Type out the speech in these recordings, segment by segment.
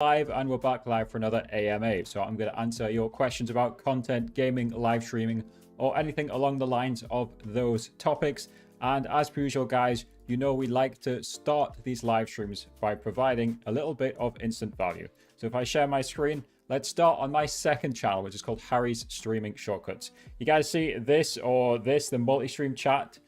Live, and we're back live for another AMA. So I'm going to answer your questions about content, gaming, live streaming, or anything along the lines of those topics. And as per usual, guys, you know we like to start these live streams by providing a little bit of instant value. So if I share my screen, let's start on my second channel, which is called Harry's Streaming Shortcuts. You guys see this or this, the multi-stream chat,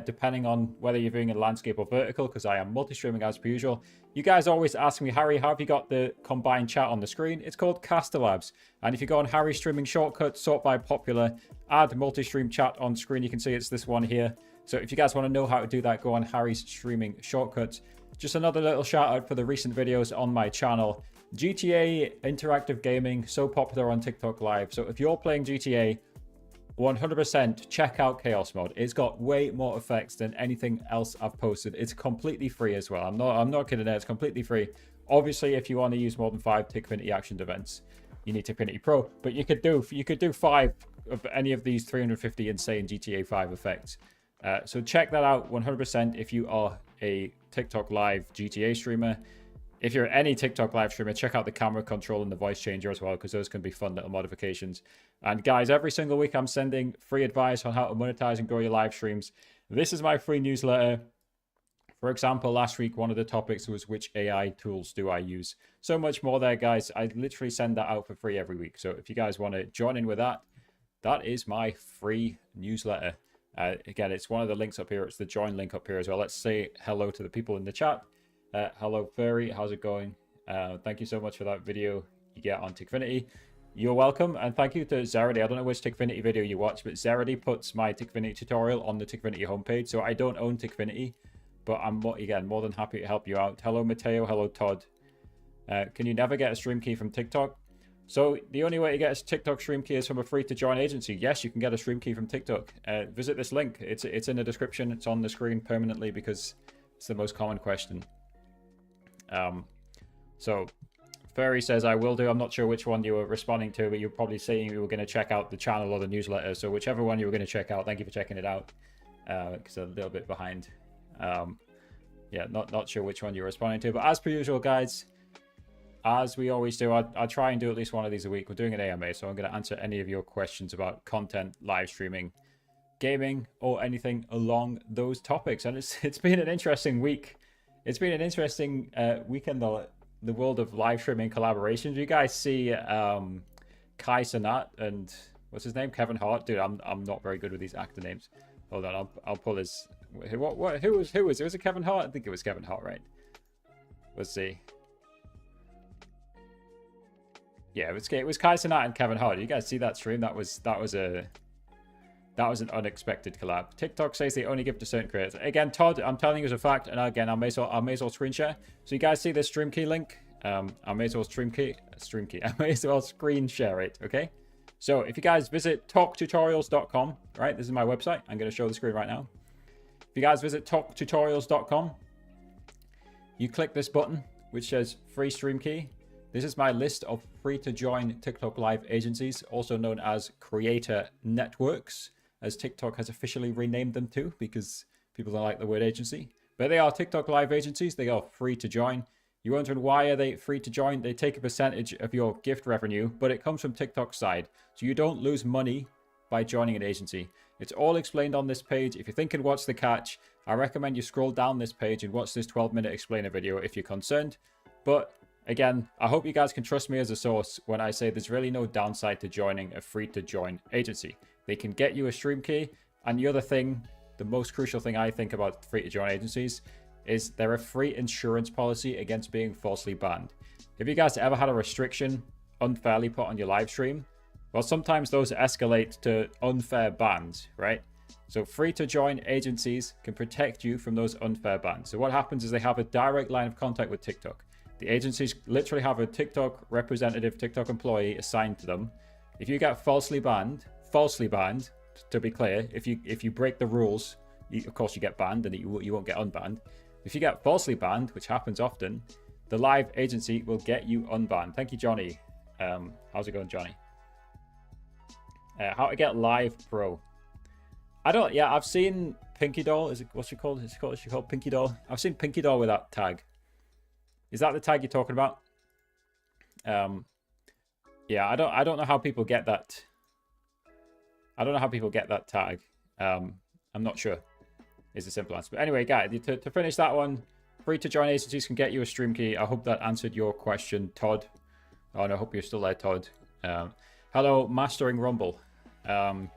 depending on whether you're doing a landscape or vertical, because I am multi-streaming as per usual. You guys always ask me, Harry, how have you got the combined chat on the screen? It's called Caster Labs. And if you go on Harry's Streaming Shortcuts, sort by popular, add multi-stream chat on screen, you can see it's this one here. So if you guys want to know how to do that, go on Harry's Streaming Shortcuts. Just another little shout out for the recent videos on my channel. GTA interactive gaming, so popular on TikTok Live. So if you're playing GTA, 100% check out Chaos Mode. It's got way more effects than anything else I've posted. It's completely free as well. I'm not kidding there. It's completely free. Obviously, if you want to use more than 5 Tikfinity action events, you need Tikfinity Pro. But you could do 5 of any of these 350 insane GTA 5 effects. So check that out 100% if you are a TikTok Live GTA streamer. If you're any TikTok live streamer, check out the camera control and the voice changer as well, because those can be fun little modifications. And guys, every single week I'm sending free advice on how to monetize and grow your live streams. This is my free newsletter. For example, last week, one of the topics was which AI tools do I use? So much more there, guys. I literally send that out for free every week. So if you guys want to join in with that, that is my free newsletter. Again, it's one of the links up here. It's the join link up here as well. Let's say hello to the people in the chat. Hello, Furry. How's it going? Thank you so much for that video you get on Tikfinity. You're welcome. And thank you to Zeredy. I don't know which Tikfinity video you watch, but Zeredy puts my Tikfinity tutorial on the Tikfinity homepage. So I don't own Tikfinity, but I'm, again, more than happy to help you out. Hello, Mateo. Hello, Todd. Can you never get a stream key from TikTok? So the only way to get a TikTok stream key is from a free-to-join agency. Yes, you can get a stream key from TikTok. Visit this link. It's in the description. It's on the screen permanently because it's the most common question. So Furry says I will do. I'm not sure which one you were responding to, but you're probably saying you were going to check out the channel or the newsletter. So whichever one you were going to check out, thank you for checking it out. Because I'm a little bit behind. Yeah, not sure which one you're responding to, but as per usual, guys, as we always do, I try and do at least one of these a week. We're doing an AMA, so I'm going to answer any of your questions about content, live streaming, gaming, or anything along those topics. And it's been an interesting week. It's been an interesting weekend, though, the world of live streaming collaborations. You guys see Kai Cenat and what's his name? Kevin Hart. Dude, I'm not very good with these actor names. Hold on, I'll pull his. Who was it? Was it Kevin Hart? I think it was Kevin Hart, right? Let's see. Yeah, it was Kai Cenat and Kevin Hart. You guys see that stream? That was an unexpected collab. TikTok says they only give to certain creators. Again, Todd, I'm telling you as a fact, and again, I may as well screen share. So you guys see this stream key link? I may as well I may as well screen share it, okay? So if you guys visit talktutorials.com, right? This is my website. I'm going to show the screen right now. If you guys visit talktutorials.com, you click this button, which says free stream key. This is my list of free to join TikTok Live agencies, also known as creator networks, as TikTok has officially renamed them to, because people don't like the word agency. But they are TikTok Live agencies. They are free to join. You're wondering why are they free to join? They take a percentage of your gift revenue, but it comes from TikTok's side. So you don't lose money by joining an agency. It's all explained on this page. If you're thinking what's the catch, I recommend you scroll down this page and watch this 12-minute explainer video if you're concerned. But again, I hope you guys can trust me as a source when I say there's really no downside to joining a free to join agency. They can get you a stream key. And the other thing, the most crucial thing I think about free to join agencies is they're a free insurance policy against being falsely banned. Have you guys ever had a restriction unfairly put on your live stream? Well, sometimes those escalate to unfair bans, right? So free to join agencies can protect you from those unfair bans. So what happens is they have a direct line of contact with TikTok. The agencies literally have a TikTok representative, TikTok employee assigned to them. If you get falsely banned, to be clear, if you break the rules, of course you get banned and you won't get unbanned. If you get falsely banned, which happens often, the live agency will get you unbanned. Thank you, Johnny. How's it going, Johnny? How to get Live Pro. I've seen Pinky Doll. What's she called Pinky Doll? I've seen Pinky Doll with that tag. Is that the tag you're talking about? Yeah, I don't know how people get that. I don't know how people get that tag. I'm not sure. Is the simple answer. But anyway, guys, to finish that one, free to join agencies can get you a stream key. I hope that answered your question, Todd. Oh, no, I hope you're still there, Todd. Hello, Mastering Rumble. Do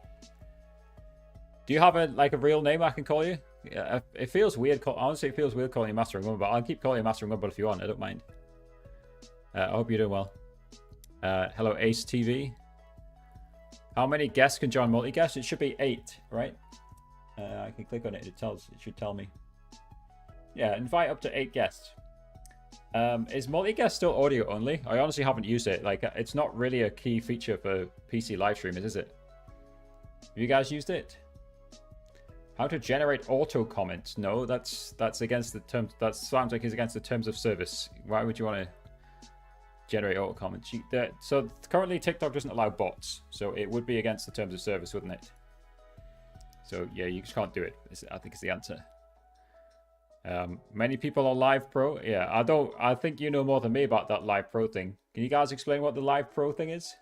you have a real name I can call you? Yeah, it feels weird. Honestly, it feels weird calling you Mastering Rumble, but I'll keep calling you Mastering Rumble if you want. I don't mind. I hope you're doing well. Hello, Ace TV. How many guests can join multi-guest? It should be 8, right? I can click on it. It should tell me. Yeah, invite up to 8 guests. Is multi-guest still audio only? I honestly haven't used it. Like, it's not really a key feature for PC live streamers, is it? Have you guys used it? How to generate auto comments? No, that's against the terms. That sounds like it's against the terms of service. Why would you want to generate auto comments? So currently TikTok doesn't allow bots, so it would be against the terms of service, wouldn't it? So yeah, you just can't do it. I think is the answer. Many people are Live Pro. Yeah, I think you know more than me about that Live Pro thing. Can you guys explain what the Live Pro thing is?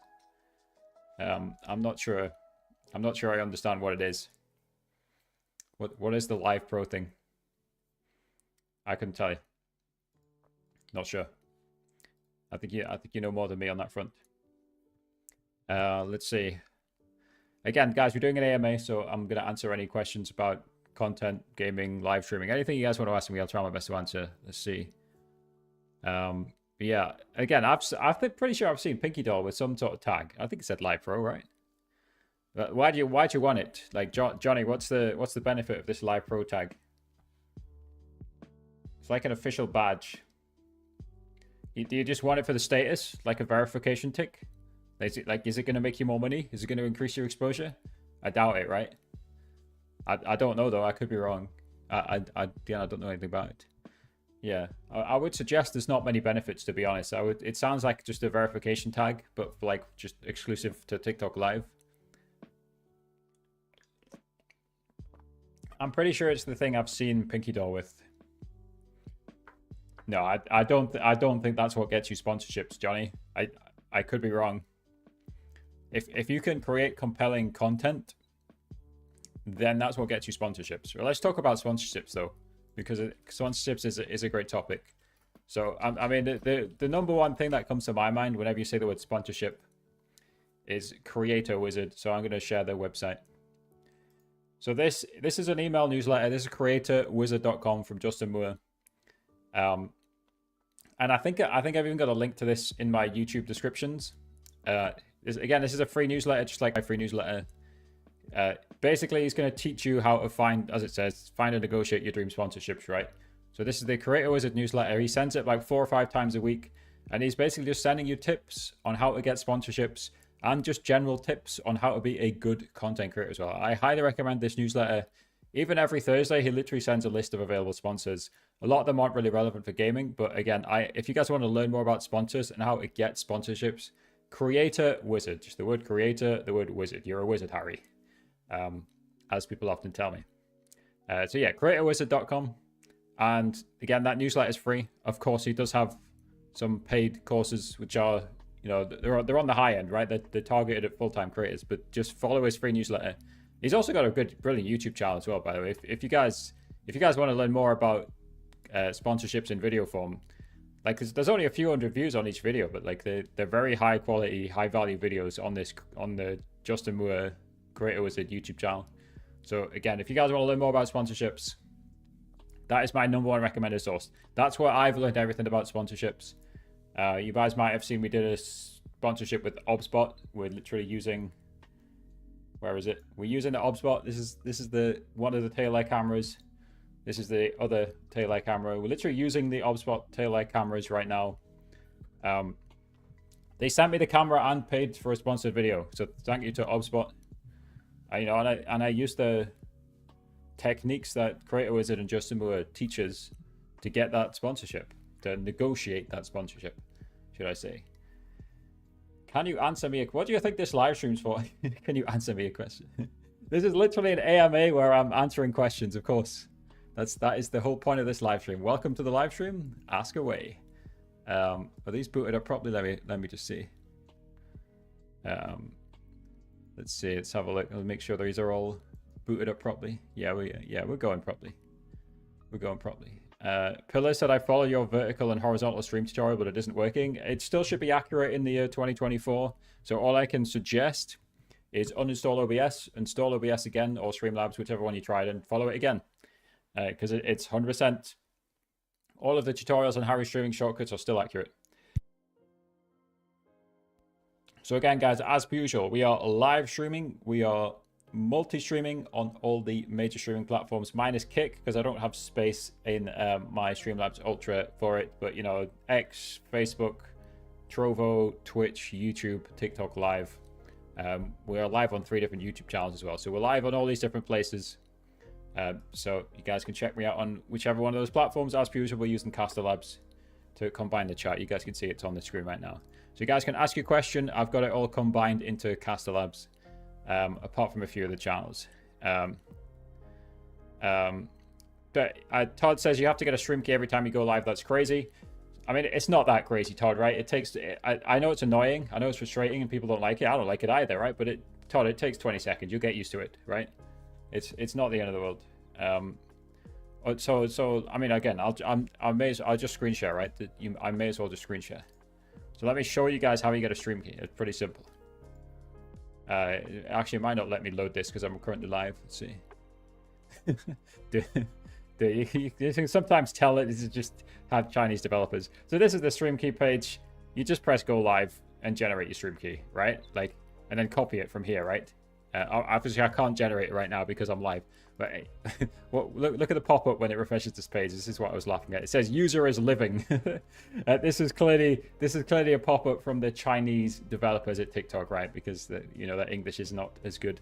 I'm not sure. I'm not sure I understand what it is. What is the Live Pro thing? I couldn't tell you. Not sure. I think you know more than me on that front. Let's see. Again, guys, we're doing an AMA, so I'm going to answer any questions about content, gaming, live streaming, anything you guys want to ask me. I'll try my best to answer. Let's see. Yeah. Again, I'm pretty sure I've seen Pinky Doll with some sort of tag. I think it said Live Pro, right? But why do you want it? Like, Johnny, what's the benefit of this Live Pro tag? It's like an official badge. Do you just want it for the status, like a verification tick? Is it going to make you more money? Is it going to increase your exposure? I doubt it, right? I don't know though. I could be wrong. I don't know anything about it. Yeah, I would suggest there's not many benefits, to be honest. It sounds like just a verification tag, but like just exclusive to TikTok Live. I'm pretty sure it's the thing I've seen Pinky Doll with. No, I don't think that's what gets you sponsorships, Johnny. I could be wrong. If you can create compelling content, then that's what gets you sponsorships. Well, let's talk about sponsorships though, because sponsorships is a great topic. So I mean the number one thing that comes to my mind whenever you say the word sponsorship is Creator Wizard. So I'm going to share their website. So this is an email newsletter. This is creatorwizard.com from Justin Moore. And I think I've even got a link to this in my YouTube descriptions. Again, this is a free newsletter, just like my free newsletter. Basically, he's going to teach you how to find, as it says, find and negotiate your dream sponsorships, right? So this is the Creator Wizard newsletter. He sends it like 4 or 5 times a week. And he's basically just sending you tips on how to get sponsorships and just general tips on how to be a good content creator as well. I highly recommend this newsletter. Even every Thursday, he literally sends a list of available sponsors. A lot of them aren't really relevant for gaming, but again, if you guys want to learn more about sponsors and how to get sponsorships, Creator Wizard, just the word creator, the word wizard. You're a wizard, Harry, as people often tell me. So yeah, creatorwizard.com. And again, that newsletter is free. Of course, he does have some paid courses, which are, you know, they're on the high end, right? They're targeted at full-time creators, but just follow his free newsletter. He's also got a brilliant YouTube channel as well, by the way. If you guys want to learn more about sponsorships in video form, like there's only a few hundred views on each video, but like they're very high quality, high value videos on the Justin Moore Creator Wizard YouTube channel. So again, if you guys want to learn more about sponsorships, that is my number one recommended source. That's where I've learned everything about sponsorships. You guys might have seen we did a sponsorship with OBSBot. We're literally using, where is it? We're using the OBSBot. This is the one of the tail light cameras. This is the other tail light camera. We're literally using the OBSBot tail light cameras right now. They sent me the camera and paid for a sponsored video, so thank you to OBSBot. And I used the techniques that Creator Wizard and Justin Moore teaches to get that sponsorship, to negotiate that sponsorship, should I say. Can you answer me what do you think this live stream's for? Can you answer me a question? This is literally an AMA where I'm answering questions, of course. That is the whole point of this live stream. Welcome to the live stream. Ask away. Are these booted up properly? Let me just see. Let's see. Let's have a look. Let's make sure these are all booted up properly. Yeah, we're going properly. We're going properly. Pillar said I follow your vertical and horizontal stream tutorial, but it isn't working. It still should be accurate in the year 2024. So all I can suggest is uninstall OBS, install OBS again, or Streamlabs, whichever one you tried, and follow it again. Because it's 100%. All of the tutorials on Harry streaming shortcuts are still accurate. So again, guys, as per usual, we are live streaming. We are multi-streaming on all the major streaming platforms, minus Kick, because I don't have space in my Streamlabs Ultra for it. But, you know, X, Facebook, Trovo, Twitch, YouTube, TikTok Live. We are live on 3 different YouTube channels as well. So we're live on all these different places. So you guys can check me out on whichever one of those platforms. As per usual, we're using Caster Labs to combine the chat. You guys can see it's on the screen right now. So you guys can ask your question. I've got it all combined into Caster Labs, apart from a few of the channels. But Todd says you have to get a stream key every time you go live. That's crazy. I mean, it's not that crazy, Todd, right? It takes... I know it's annoying. I know it's frustrating and people don't like it. I don't like it either, right? But Todd, it takes 20 seconds. You'll get used to it, right? It's not the end of the world. So I mean, again, I'll just screen share, right? I may as well just screen share. So let me show you guys how you get a stream key. It's pretty simple. Actually, it might not let me load this because I'm currently live. Let's see. You can sometimes tell it is just have Chinese developers. So this is the stream key page. You just press go live and generate your stream key, right? Like, and then copy it from here, right? Obviously, I can't generate it right now because I'm live. But well, look at the pop-up when it refreshes this page. This is what I was laughing at. It says user is living. This is clearly a pop-up from the Chinese developers at TikTok, right? Because their English is not as good.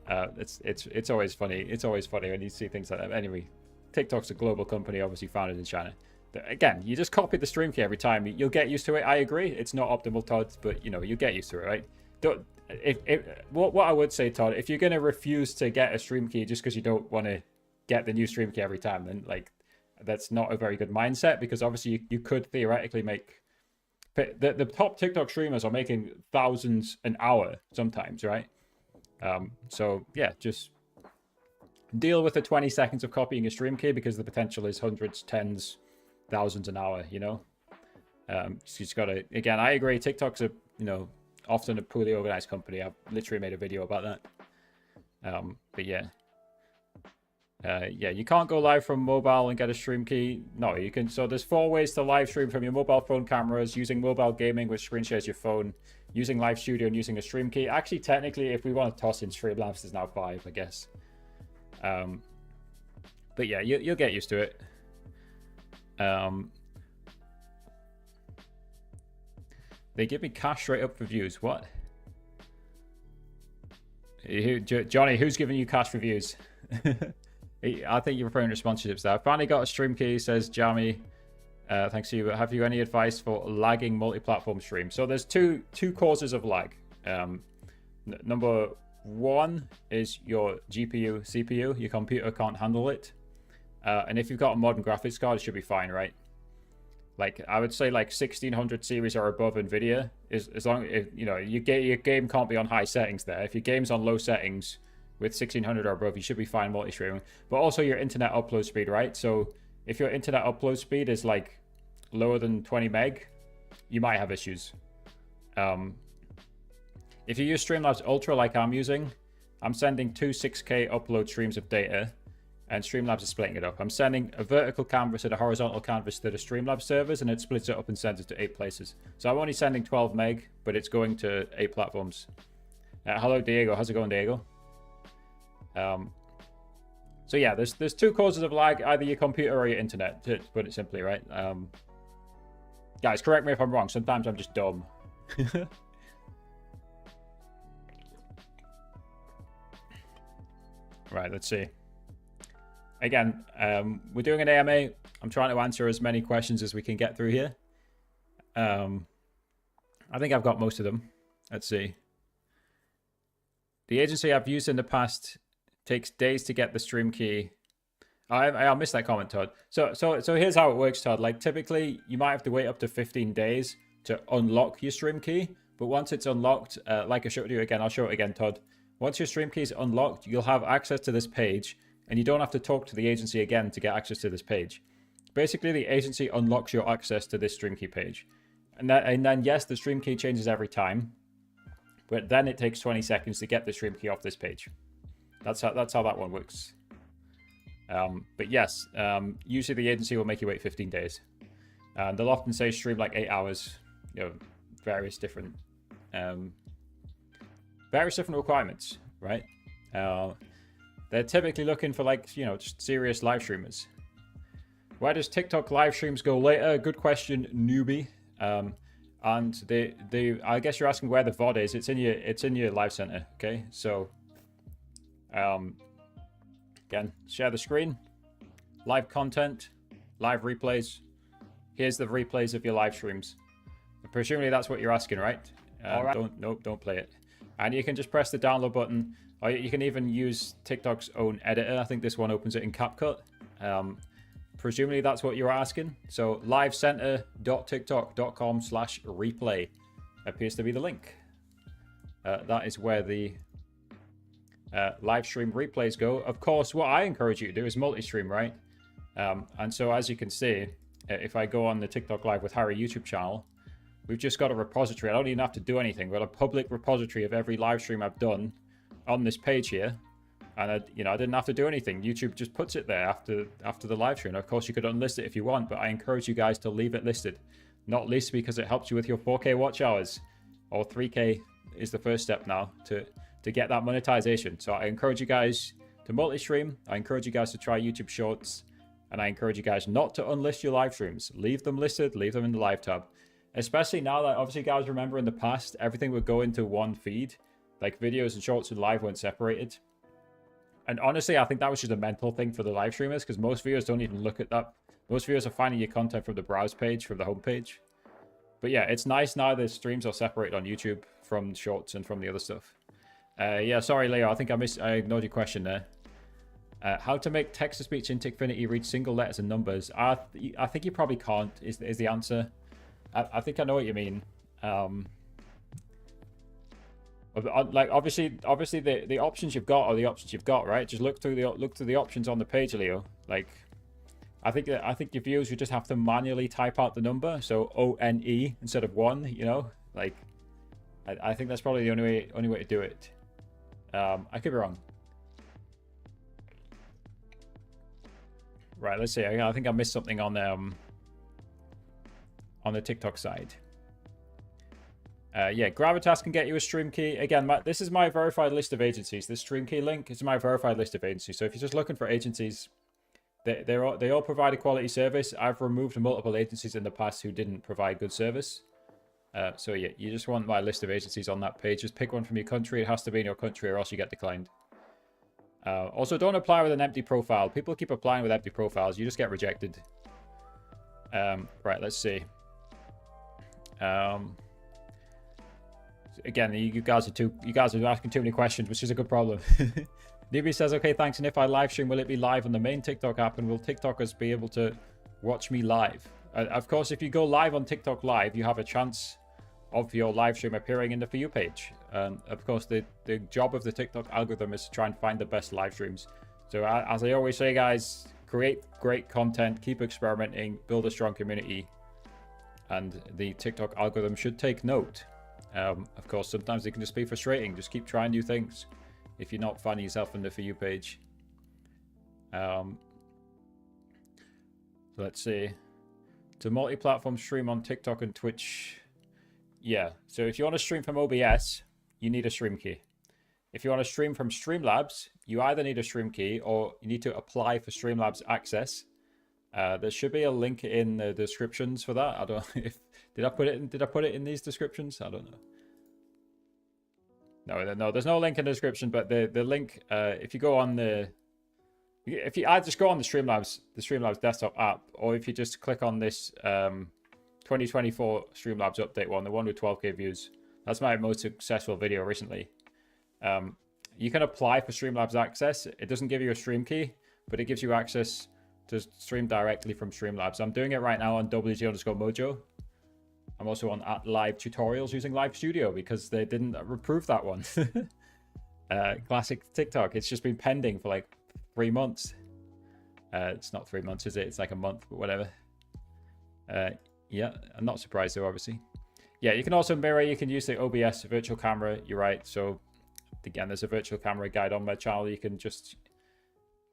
It's always funny. It's always funny when you see things like that. Anyway, TikTok's a global company, obviously founded in China. But again, you just copy the stream key every time. You'll get used to it. I agree. It's not optimal, Todd, but you get used to it, right? What I would say, Todd, if you're going to refuse to get a stream key just because you don't want to get the new stream key every time, then that's not a very good mindset, because obviously you could theoretically make the top TikTok streamers are making thousands an hour sometimes, right? So yeah, just deal with the 20 seconds of copying a stream key, because the potential is hundreds, tens, thousands an hour. So you just gotta, again, I agree, TikTok's a often a poorly organized company. I've literally made a video about that. But yeah, you can't go live from mobile and get a stream key. No, you can. So there's 4 ways to live stream from your mobile phone cameras: using mobile gaming, which screen shares your phone, using Live Studio, and using a stream key. Actually, technically, if we want to toss in Streamlabs, there's now 5, I guess. But yeah, you'll get used to it. They give me cash straight up for views. What? Johnny, who's giving you cash for views? I think you're referring to sponsorships there. I finally got a stream key, says Jamie. Thanks to you. Have you any advice for lagging multi-platform stream? So there's two causes of lag. Number 1 is your GPU, CPU. Your computer can't handle it. And if you've got a modern graphics card, it should be fine, right? Like, I would say like 1600 series or above NVIDIA is, as long as your game can't be on high settings there. If your game's on low settings with 1600 or above, you should be fine multi-streaming. But also your internet upload speed, right? So if your internet upload speed is like lower than 20 meg, you might have issues. If you use Streamlabs Ultra like I'm using, I'm sending 2 6K upload streams of data, and Streamlabs is splitting it up. I'm sending a vertical canvas and a horizontal canvas to the Streamlabs servers, and it splits it up and sends it to 8 places. So I'm only sending 12 meg, but it's going to 8 platforms. Hello, Diego. How's it going, Diego? So yeah, there's 2 causes of lag, either your computer or your internet, to put it simply, right? Guys, correct me if I'm wrong. Sometimes I'm just dumb. Right, let's see. Again, we're doing an AMA. I'm trying to answer as many questions as we can get through here. I think I've got most of them. Let's see. The agency I've used in the past takes days to get the stream key I missed that comment, Todd. So here's how it works, Todd. Like typically, you might have to wait up to 15 days to unlock your stream key. But once it's unlocked, like I showed you again, I'll show it again, Todd. Once your stream key is unlocked, you'll have access to this page, and you don't have to talk to the agency again to get access to this page. Basically, the agency unlocks your access to this stream key page. And then yes, the stream key changes every time, but then it takes 20 seconds to get the stream key off this page. That's how that one works. But yes, usually the agency will make you wait 15 days. And they'll often say stream like 8 hours, you know, various different requirements, right? They're typically looking for like, you know, just serious live streamers. Where does TikTok live streams go later? Good question, newbie. And I guess you're asking where the VOD is. It's in your live center. Okay, so again, share the screen, live content, live replays. Here's the replays of your live streams. Presumably that's what you're asking, right? All right. Don't play it. And you can just press the download button, or you can even use TikTok's own editor. I think this one opens it in CapCut. Presumably that's what you're asking. So livecenter.tiktok.com/replay appears to be the link. That is where the live stream replays go. Of course, what I encourage you to do is multi-stream, right? And so as you can see, if I go on the TikTok Live with Harry YouTube channel, we've just got a repository. I don't even have to do anything. We've got a public repository of every live stream I've done on this page here. And I didn't have to do anything. YouTube just puts it there after the live stream. Of course, you could unlist it if you want, but I encourage you guys to leave it listed. Not least because it helps you with your 4K watch hours, or 3K is the first step now to get that monetization. So I encourage you guys to multi-stream. I encourage you guys to try YouTube Shorts, and I encourage you guys not to unlist your live streams. Leave them listed. Leave them in the live tab. Especially now that, obviously, guys, remember in the past, everything would go into one feed. Like videos and shorts and live weren't separated. And honestly, I think that was just a mental thing for the live streamers, because most viewers don't even look at that. Most viewers are finding your content from the browse page, from the homepage. But yeah, it's nice now the streams are separated on YouTube from shorts and from the other stuff. Yeah, sorry, Leo. I think I ignored your question there. How to make text-to-speech in Tikfinity read single letters and numbers? I think you probably can't, is the answer. I think I know what you mean. Like obviously the options you've got are the options you've got, right? Just look through the options on the page, Leo. Like I think your viewers would just have to manually type out the number, so ONE instead of 1, you know? Like I think that's probably the only way to do it. I could be wrong. Right, let's see. I think I missed something on the TikTok side. Yeah, Gravitas can get you a stream key. Again, this is my verified list of agencies. This stream key link is my verified list of agencies. So if you're just looking for agencies, they all provide a quality service. I've removed multiple agencies in the past who didn't provide good service. So yeah, you just want my list of agencies on that page. Just pick one from your country. It has to be in your country or else you get declined. Also, don't apply with an empty profile. People keep applying with empty profiles. You just get rejected. Right, let's see. Again, you guys are asking too many questions, which is a good problem. Newbie says, okay, thanks. And if I live stream, will it be live on the main TikTok app? And will TikTokers be able to watch me live? Of course, if you go live on TikTok Live, you have a chance of your live stream appearing in the For You page. Of course, the job of the TikTok algorithm is to try and find the best live streams. So as I always say, guys, create great content, keep experimenting, build a strong community, and the TikTok algorithm should take note. Of course, sometimes it can just be frustrating. Just keep trying new things if you're not finding yourself in the For You page. Let's see. To multi-platform stream on TikTok and Twitch. Yeah, so if you want to stream from OBS, you need a stream key. If you want to stream from Streamlabs, you either need a stream key or you need to apply for Streamlabs access. There should be a link in the descriptions for that. I don't know if did I put it in these descriptions? I don't know. No, there's no link in the description, but the link if you go on I just go on the Streamlabs desktop app, or if you just click on this 2024 Streamlabs update one, the one with 12k views. That's my most successful video recently. You can apply for Streamlabs access. It doesn't give you a stream key, but it gives you access to stream directly from Streamlabs. I'm doing it right now on WG_Mojo. I'm also on @live tutorials using Live Studio because they didn't approve that one. Classic TikTok. It's just been pending for like 3 months. It's not 3 months, is it? It's like a month, but whatever. Yeah, I'm not surprised though, obviously. Yeah, you can also mirror. You can use the OBS virtual camera. You're right. So again, there's a virtual camera guide on my channel. You can just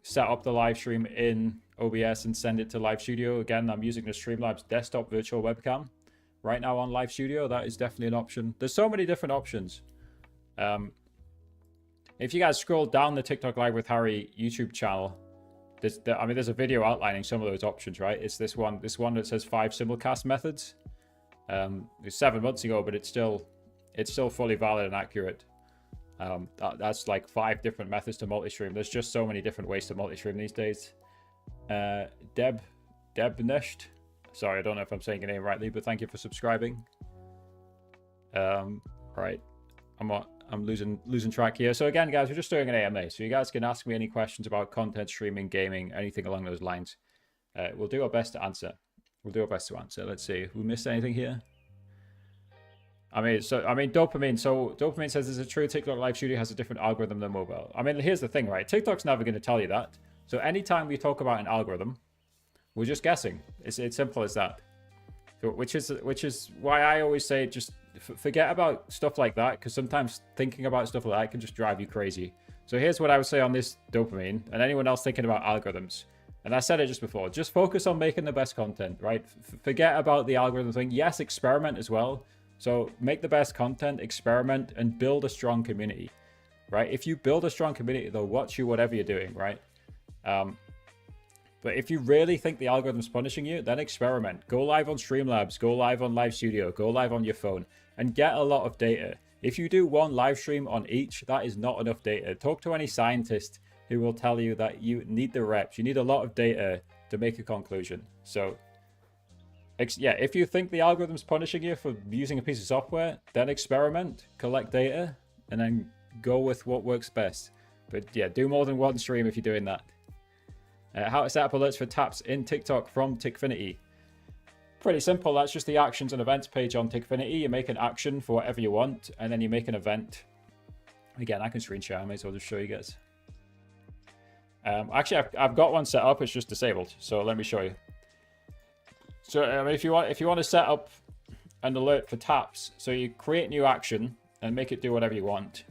set up the live stream in OBS and send it to Live Studio. Again, I'm using the Streamlabs desktop virtual webcam right now on Live Studio. That is definitely an option. There's so many different options. If you guys scroll down the TikTok Live with Harry YouTube channel, there's a video outlining some of those options, right? It's this one that says 5 simulcast methods. It's 7 months ago, but it's still fully valid and accurate. That's like 5 different methods to multi-stream. There's just so many different ways to multi-stream these days. Debnesht. Sorry, I don't know if I'm saying your name rightly, but thank you for subscribing. Right. I'm losing track here. So again, guys, we're just doing an AMA. So you guys can ask me any questions about content, streaming, gaming, anything along those lines. We'll do our best to answer. Let's see. Have we missed anything here? Dopamine. So Dopamine says, is it true TikTok Live Studio has a different algorithm than mobile? I mean, here's the thing, right? TikTok's never going to tell you that. So anytime we talk about an algorithm, we're just guessing. It's simple as that. So, which is why I always say just forget about stuff like that, because sometimes thinking about stuff like that can just drive you crazy. So here's what I would say on this Dopamine, and anyone else thinking about algorithms. And I said it just before. Just focus on making the best content, right? Forget about the algorithm thing. Yes, experiment as well. So make the best content, experiment, and build a strong community, right? If you build a strong community, they'll watch you whatever you're doing, right? But if you really think the algorithm's punishing you, then experiment. Go live on Streamlabs, go live on Live Studio, go live on your phone, and get a lot of data. If you do one live stream on each, that is not enough data. Talk to any scientist who will tell you that you need the reps. You need a lot of data to make a conclusion. So yeah, if you think the algorithm's punishing you for using a piece of software, then experiment, collect data, and then go with what works best. But yeah, do more than one stream if you're doing that. How to set up alerts for taps in TikTok from Tikfinity. Pretty simple. That's just the actions and events page on Tikfinity. You make an action for whatever you want, and then you make an event. Again, I can screen share. I may as well just show you guys. Actually, I've got one set up. It's just disabled. So let me show you. So if you want to set up an alert for taps, so you create new action and make it do whatever you want.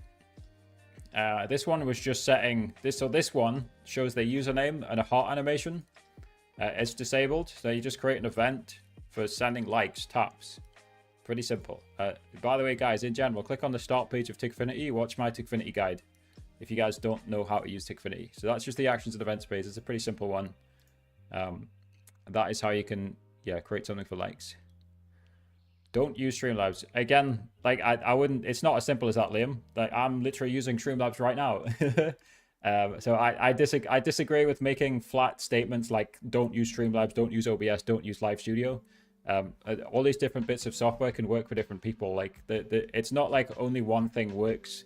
This one was just setting this. So this one shows the username and a heart animation. It's disabled. So you just create an event for sending likes, taps. Pretty simple. By the way, guys, in general, click on the start page of Tikfinity. Watch my Tikfinity guide if you guys don't know how to use Tikfinity. So that's just the actions and events page. It's a pretty simple one. That is how you can, create something for likes. Don't use Streamlabs. Again, like I wouldn't, it's not as simple as that, Liam. Like I'm literally using Streamlabs right now. So I disagree with making flat statements like don't use Streamlabs, don't use OBS, don't use Live Studio. All these different bits of software can work for different people. Like it's not like only one thing works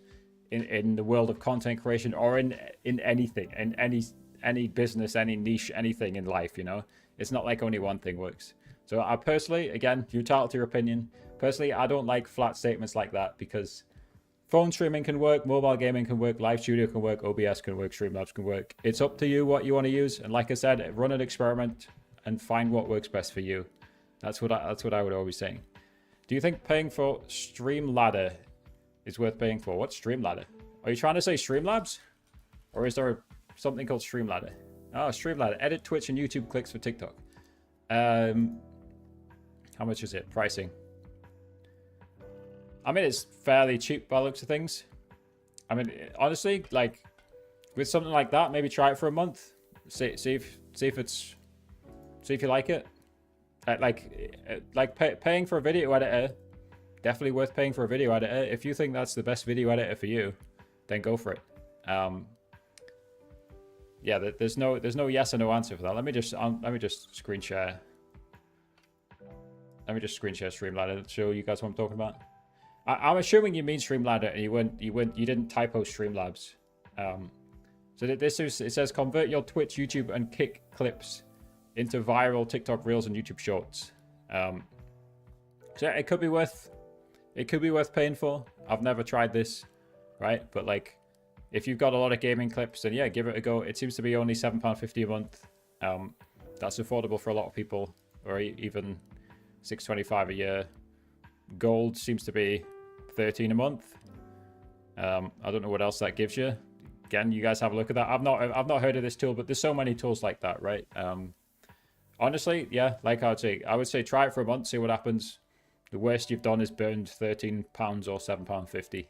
in the world of content creation or in anything, in any business, any niche, anything in life, you know. It's not like only one thing works. So I personally, again, you're entitled to your opinion. Personally, I don't like flat statements like that because phone streaming can work, mobile gaming can work, Live Studio can work, OBS can work, Streamlabs can work. It's up to you what you want to use. And like I said, run an experiment and find what works best for you. That's what I would always say. Do you think paying for Streamladder is worth paying for? What's Streamladder? Are you trying to say Streamlabs? Or is there something called Streamladder? Oh, Streamladder. Edit Twitch and YouTube clicks for TikTok. How much is it? Pricing. I mean, it's fairly cheap by the looks of things. I mean, honestly, like with something like that, maybe try it for a month. See if you like it. Paying for a video editor, definitely worth paying for a video editor. If you think that's the best video editor for you, then go for it. Yeah, there's no yes or no answer for that. Let me just screen share. Let me just screen share Streamladder to show you guys what I'm talking about. I'm assuming you mean Streamladder and you didn't typo Streamlabs. So this is, it says convert your Twitch, YouTube, and Kick clips into viral TikTok Reels and YouTube Shorts. So it could be worth paying for. I've never tried this, right? But like, if you've got a lot of gaming clips, then yeah, give it a go. It seems to be only £7.50 a month. That's affordable for a lot of people, or even $6.25 a year. Gold seems to be $13 a month. I don't know what else that gives you. Again, you guys have a look at that. I've not heard of this tool, but there's so many tools like that, right? Honestly, yeah, like I would say try it for a month, see what happens. The worst you've done is burned £13 or £7.50.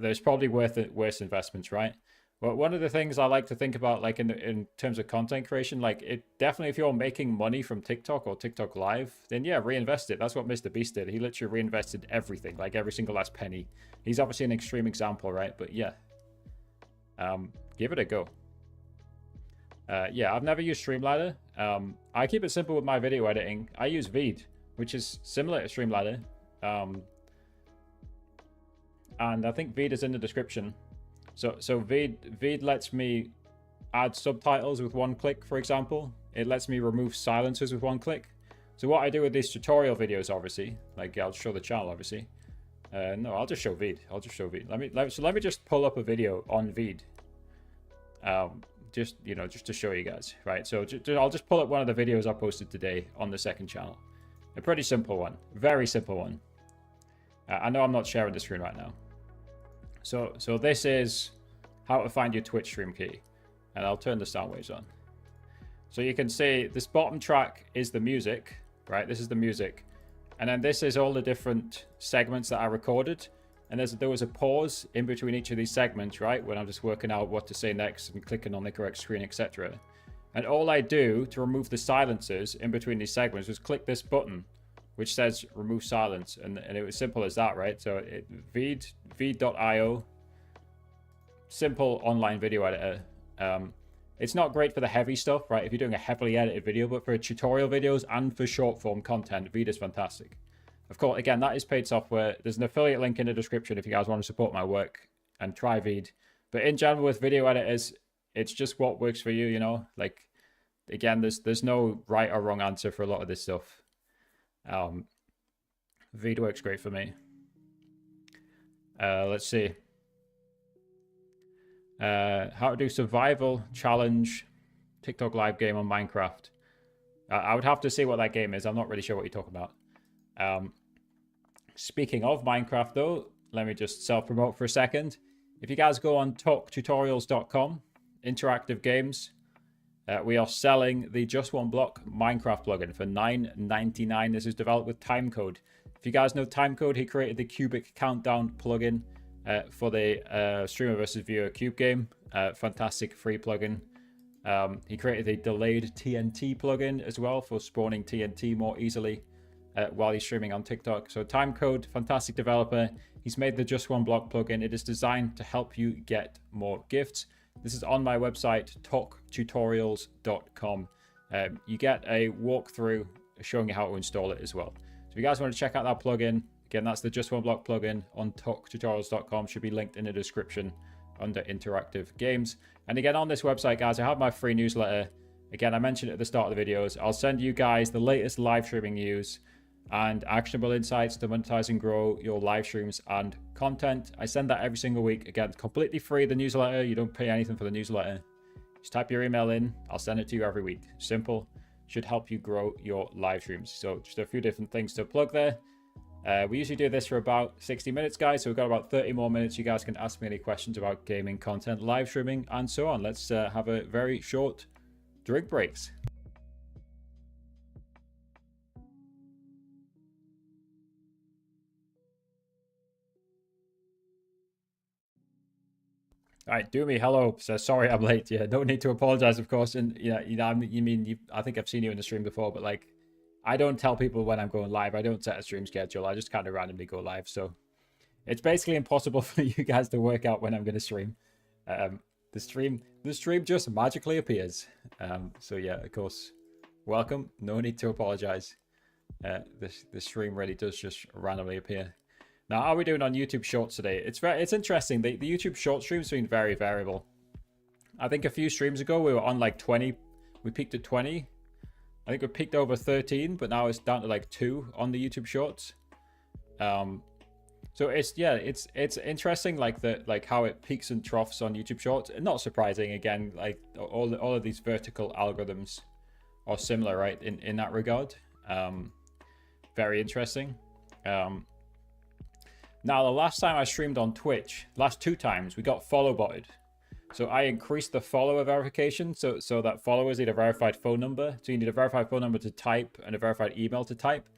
There's probably worse investments, right? But one of the things I like to think about, like in terms of content creation, like it definitely, if you're making money from TikTok or TikTok Live, then yeah, reinvest it. That's what Mr. Beast did. He literally reinvested everything, like every single last penny. He's obviously an extreme example, right? But yeah, give it a go. Yeah, I've never used Streamladder. I keep it simple with my video editing. I use Veed, which is similar to Streamladder. And I think Veed is in the description. So Veed lets me add subtitles with one click, for example. It lets me remove silencers with one click. So what I do with these tutorial videos, obviously, like I'll show the channel, obviously. No, I'll just show Veed. I'll just show Veed. Let me just pull up a video on Veed. Just to show you guys, right? So I'll just pull up one of the videos I posted today on the second channel. A pretty simple one, very simple one. I know I'm not sharing the screen right now. So this is how to find your Twitch stream key, and I'll turn the sound waves on. So you can see this bottom track is the music, right? This is the music, and then this is all the different segments that I recorded. And there was a pause in between each of these segments, right? When I'm just working out what to say next and clicking on the correct screen, etc. And all I do to remove the silencers in between these segments was click this button, which says remove silence. And it was simple as that, right? So Veed.io, simple online video editor. It's not great for the heavy stuff, right? If you're doing a heavily edited video, but for tutorial videos and for short form content, Veed is fantastic. Of course, again, that is paid software. There's an affiliate link in the description if you guys want to support my work and try Veed. But in general, with video editors, it's just what works for you, you know? Like, again, there's no right or wrong answer for a lot of this stuff. Veed works great for me. Let's see. How to do survival challenge TikTok live game on Minecraft. I would have to see what that game is. I'm not really sure what you're talking about. Speaking of Minecraft, though, let me just self-promote for a second. If you guys go on talktutorials.com, interactive games, we are selling the Just One Block Minecraft plugin for $9.99. This is developed with Timecode. If you guys know Timecode, he created the Cubic Countdown plugin for the streamer versus viewer cube game. Fantastic free plugin. He created the delayed TNT plugin as well for spawning TNT more easily while he's streaming on TikTok. So Timecode, fantastic developer. He's made the Just One Block plugin. It is designed to help you get more gifts. This is on my website, talktutorials.com. You get a walkthrough showing you how to install it as well. So if you guys want to check out that plugin, again, that's the Just One Block plugin on talktutorials.com. Should be linked in the description under interactive games. And again, on this website, guys, I have my free newsletter. Again, I mentioned it at the start of the videos. I'll send you guys the latest live streaming news and actionable insights to monetize and grow your live streams and content. I send that every single week. Again, completely free, the newsletter. You don't pay anything for the newsletter. Just type your email in. I'll send it to you every week. Simple. Should help you grow your live streams. So just a few different things to plug there. We usually do this for about 60 minutes, guys. So we've got about 30 more minutes. You guys can ask me any questions about gaming content, live streaming, and so on. Let's have a very short drink breaks. All right, Doomy, hello. So sorry I'm late. Yeah, no need to apologize, of course. And yeah, I think I've seen you in the stream before, but like, I don't tell people when I'm going live. I don't set a stream schedule. I just kind of randomly go live. So it's basically impossible for you guys to work out when I'm going to stream. The stream just magically appears. So yeah, of course, welcome. No need to apologize. The stream really does just randomly appear. Now, how are we doing on YouTube Shorts today? It's interesting. The YouTube Short stream's been very variable. I think a few streams ago we were on like 20. We peaked at 20. I think we peaked over 13, but now it's down to like 2 on the YouTube Shorts. So it's interesting, like how it peaks and troughs on YouTube Shorts. And not surprising, again, like all of these vertical algorithms are similar, right? In that regard. Very interesting. Now, the last time I streamed on Twitch, last 2 times, we got follow botted. So I increased the follower verification so that followers need a verified phone number. So you need a verified phone number to type and a verified email to type.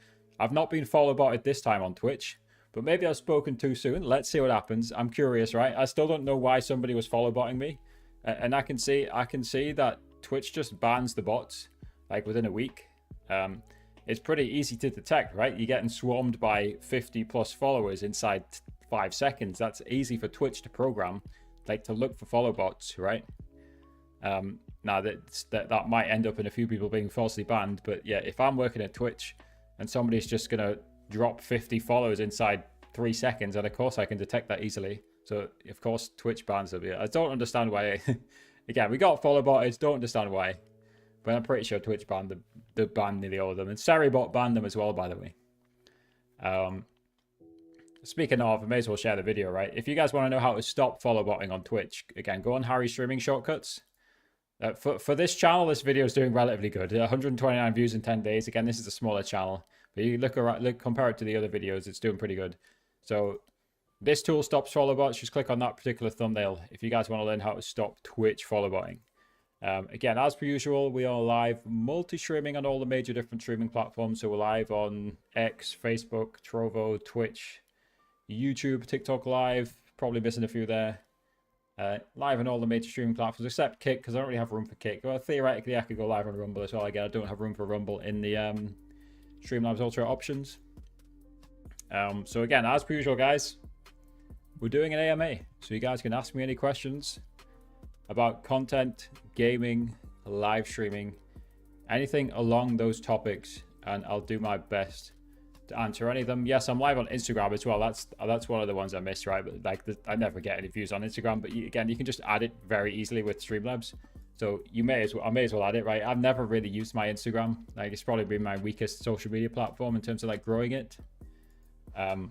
I've not been follow botted this time on Twitch, but maybe I've spoken too soon. Let's see what happens. I'm curious, right? I still don't know why somebody was follow botting me. And I can see that Twitch just bans the bots like within a week. It's pretty easy to detect, right? You're getting swarmed by 50 plus followers inside 5 seconds. That's easy for Twitch to program, like to look for follow bots, right? Now that might end up in a few people being falsely banned, but yeah, if I'm working at Twitch and somebody's just gonna drop 50 followers inside 3 seconds, and of course I can detect that easily. So of course Twitch bans them. I don't understand why. Again, we got follow botted. Don't understand why. But I'm pretty sure Twitch banned the banned nearly all of them. And Seribot banned them as well, by the way. Speaking of, I may as well share the video, right? If you guys want to know how to stop follow botting on Twitch, again, go on Harry Streaming Shortcuts. For this channel, this video is doing relatively good. 129 views in 10 days. Again, this is a smaller channel. But you compare it to the other videos, it's doing pretty good. So this tool stops follow bots. Just click on that particular thumbnail if you guys want to learn how to stop Twitch follow botting. Again, as per usual, we are live multi-streaming on all the major different streaming platforms. So we're live on X, Facebook, Trovo, Twitch, YouTube, TikTok Live, probably missing a few there. Live on all the major streaming platforms except Kick, because I don't really have room for Kick. Well, theoretically, I could go live on Rumble as well. Again, I don't have room for Rumble in the Streamlabs Ultra options. So again, as per usual, guys, we're doing an AMA. So you guys can ask me any questions about content, gaming, live streaming, anything along those topics, and I'll do my best to answer any of them. Yes, I'm live on Instagram as well. That's one of the ones I missed, right? But like I never get any views on Instagram, but again, you can just add it very easily with Streamlabs. So I may as well add it, right? I've never really used my Instagram. Like it's probably been my weakest social media platform in terms of like growing it. But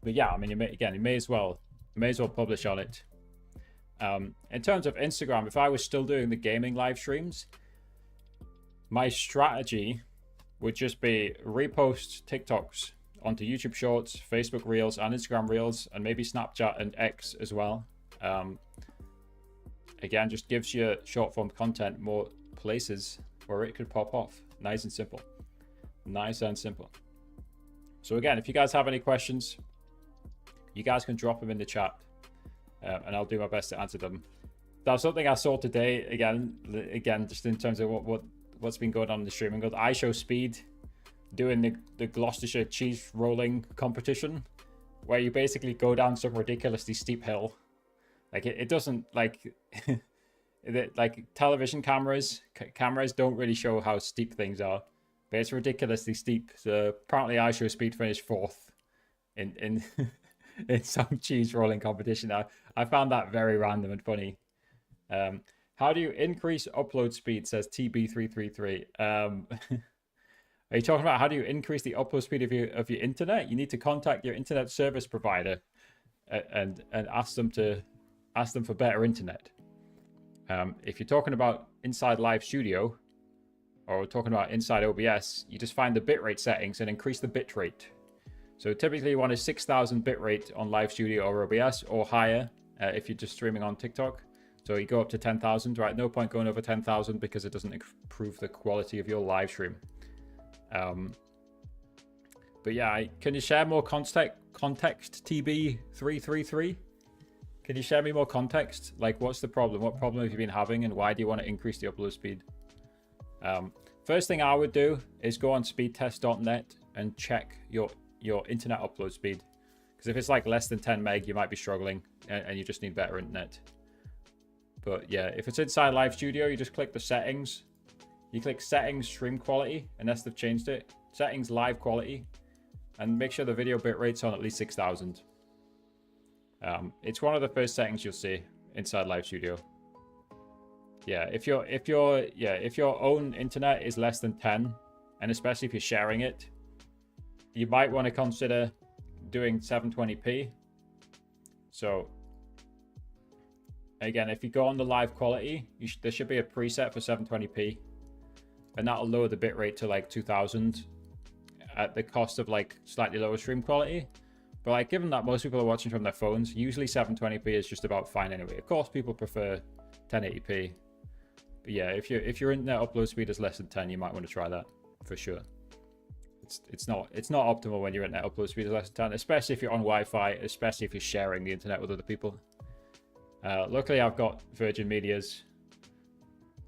yeah, I mean, you may as well publish on it. In terms of Instagram, if I was still doing the gaming live streams, my strategy would just be repost TikToks onto YouTube Shorts, Facebook Reels, and Instagram Reels, and maybe Snapchat and X as well. Again, just gives you short form content more places where it could pop off. Nice and simple. Nice and simple. So again, if you guys have any questions, you guys can drop them in the chat. And I'll do my best to answer them. That's something I saw today. Again, just in terms of what's been going on in the streaming. Got iShowSpeed doing the Gloucestershire cheese rolling competition, where you basically go down some ridiculously steep hill. Like it doesn't like like television cameras don't really show how steep things are, but it's ridiculously steep. So apparently, iShowSpeed finished 4th in in some cheese rolling competition. I found that very random and funny. How do you increase upload speed, says TB333. Are you talking about how do you increase the upload speed of your internet? You need to contact your internet service provider and ask them for better internet. If you're talking about inside Live Studio or talking about inside OBS, you just find the bitrate settings and increase the bitrate. So typically you want a 6,000 bitrate on Live Studio or OBS or higher if you're just streaming on TikTok. So you go up to 10,000, right? No point going over 10,000 because it doesn't improve the quality of your live stream. But yeah, can you share more context, TB333? Can you share me more context? Like, what's the problem? What problem have you been having, and why do you want to increase the upload speed? First thing I would do is go on speedtest.net and check your internet upload speed. Because if it's like less than 10 meg, you might be struggling and you just need better internet. But yeah, if it's inside Live Studio, you just click the settings. You click settings stream quality, unless they've changed it. Settings live quality, and make sure the video bitrate's on at least 6,000. It's one of the first settings you'll see inside Live Studio. Yeah, if your own internet is less than 10, and especially if you're sharing it, you might want to consider doing 720p. So again, if you go on the live quality, there should be a preset for 720p, and that'll lower the bitrate to like 2000 at the cost of like slightly lower stream quality. But like, given that most people are watching from their phones, usually 720p is just about fine anyway. Of course, people prefer 1080p. But yeah, if your internet upload speed is less than 10, you might want to try that for sure. It's not optimal when your internet upload speed is less than 10, especially if you're on Wi-Fi, especially if you're sharing the internet with other people. Luckily, I've got Virgin Media's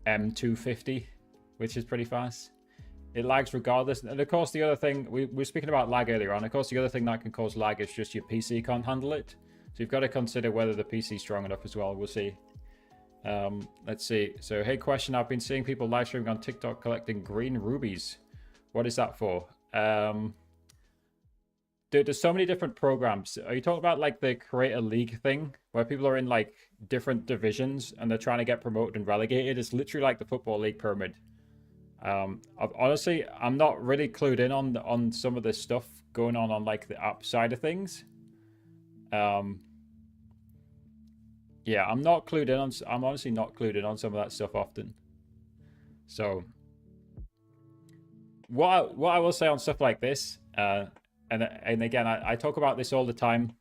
M250, which is pretty fast. It lags regardless. And of course, the other thing, we were speaking about lag earlier on. Of course, the other thing that can cause lag is just your PC can't handle it. So you've got to consider whether the PC is strong enough as well. We'll see. Let's see. So, hey, question. I've been seeing people live streaming on TikTok collecting green rubies. What is that for? There's so many different programs. Are you talking about like the Creator League thing where people are in like different divisions and they're trying to get promoted and relegated? It's literally like the Football League pyramid. Honestly, I'm not really clued in on some of this stuff going on like the app side of things. Yeah, I'm not clued in on. I'm honestly not clued in on some of that stuff often. So, what I will say on stuff like this, and again, I talk about this all the time.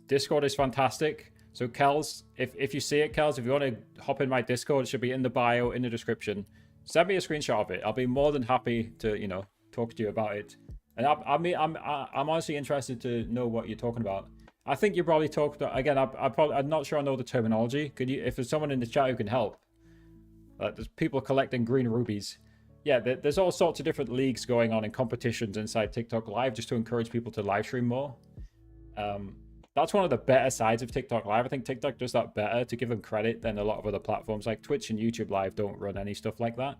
Discord is fantastic. So, Kels, if you see it, Kels, if you want to hop in my Discord, it should be in the bio, in the description. Send me a screenshot of it. I'll be more than happy to, talk to you about it. And I'm honestly interested to know what you're talking about. I think you probably talked again. I'm not sure I know the terminology. Could you, if there's someone in the chat who can help? There's people collecting green rubies. Yeah, there's all sorts of different leagues going on and competitions inside TikTok Live just to encourage people to live stream more. That's one of the better sides of TikTok Live. I think TikTok does that better, to give them credit, than a lot of other platforms like Twitch and YouTube Live don't run any stuff like that.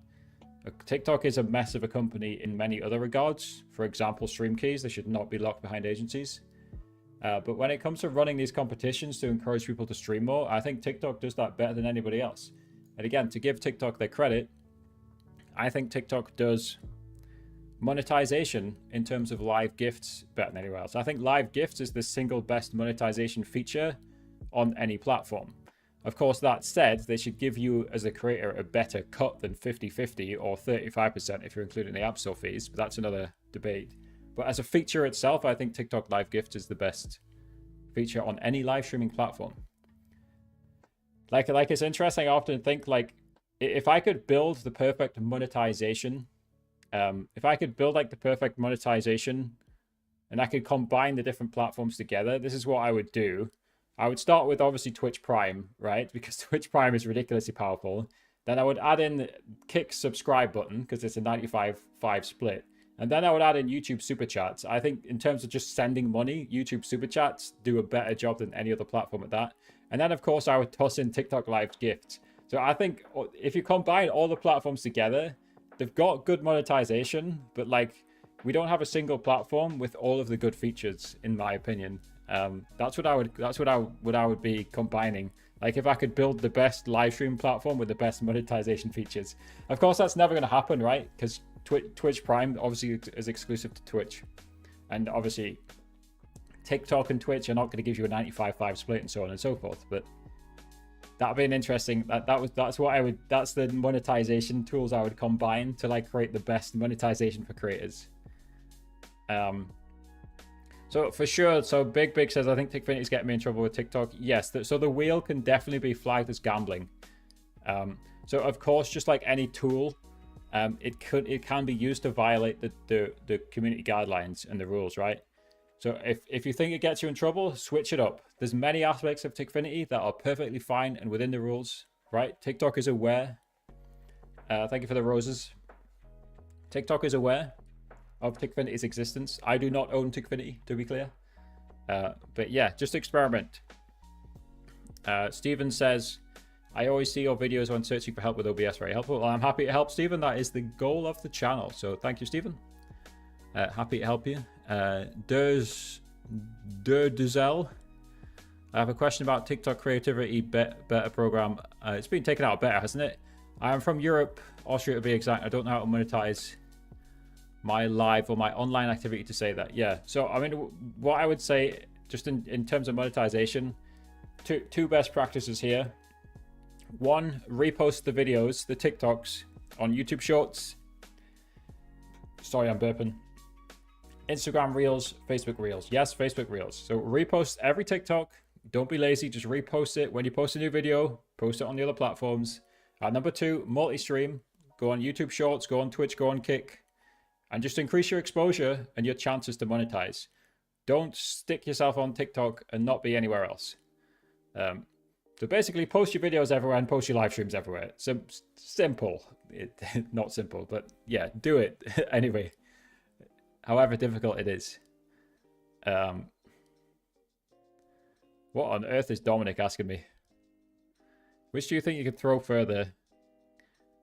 TikTok is a mess of a company in many other regards. For example, stream keys, they should not be locked behind agencies. But when it comes to running these competitions to encourage people to stream more, I think TikTok does that better than anybody else. And again, to give TikTok their credit, I think TikTok does monetization in terms of live gifts better than anywhere else. I think live gifts is the single best monetization feature on any platform. Of course, that said, they should give you as a creator a better cut than 50-50 or 35% if you're including the App Store fees, but that's another debate. But as a feature itself, I think TikTok live gifts is the best feature on any live streaming platform. Like it's interesting. I often think, like, if I could build the perfect monetization, if I could build like the perfect monetization and I could combine the different platforms together, this is what I would do. I would start with obviously Twitch Prime, right? Because Twitch Prime is ridiculously powerful. Then I would add in Kick's subscribe button because it's a 95/5 split. And then I would add in YouTube Super Chats. I think in terms of just sending money, YouTube Super Chats do a better job than any other platform at that. And then of course I would toss in TikTok Live gifts. So I think if you combine all the platforms together, they've got good monetization, but like we don't have a single platform with all of the good features, in my opinion. That's what I would be combining. Like if I could build the best live stream platform with the best monetization features. Of course, that's never going to happen, right? Because Twitch Prime obviously is exclusive to Twitch, and obviously TikTok and Twitch are not going to give you a 95/5 split and so on and so forth. But that'd be an interesting. That's the monetization tools I would combine to like create the best monetization for creators. So for sure, so Big says, I think Tikfinity's getting me in trouble with TikTok. Yes, so the wheel can definitely be flagged as gambling. So of course, just like any tool, it can be used to violate the community guidelines and the rules, right? So if you think it gets you in trouble, switch it up. There's many aspects of Tikfinity that are perfectly fine and within the rules, right? TikTok is aware. Thank you for the roses. TikTok is aware of Tikfinity's existence. I do not own Tikfinity, to be clear. But yeah, just experiment. Steven says, I always see your videos when searching for help with OBS. Very helpful. Well, I'm happy to help, Steven. That is the goal of the channel. So thank you, Steven. Happy to help you. Duzel. I have a question about TikTok Creativity Beta program. It's been taken out of beta, hasn't it? I am from Europe, Austria to be exact. I don't know how to monetize my live or my online activity to say that. Yeah, so I mean, what I would say just in terms of monetization, two best practices here. One, repost the videos, the TikToks on YouTube Shorts. Sorry, I'm burping. Instagram Reels, Facebook Reels. Yes, Facebook Reels. So repost every TikTok. Don't be lazy, just repost it. When you post a new video, post it on the other platforms. Number two, multi-stream. Go on YouTube Shorts, go on Twitch, go on Kick. And just increase your exposure and your chances to monetize. Don't stick yourself on TikTok and not be anywhere else. So basically, post your videos everywhere and post your live streams everywhere. So simple. Not simple, but yeah, do it anyway. However difficult it is. What on earth is Dominic asking me? Which do you think you could throw further?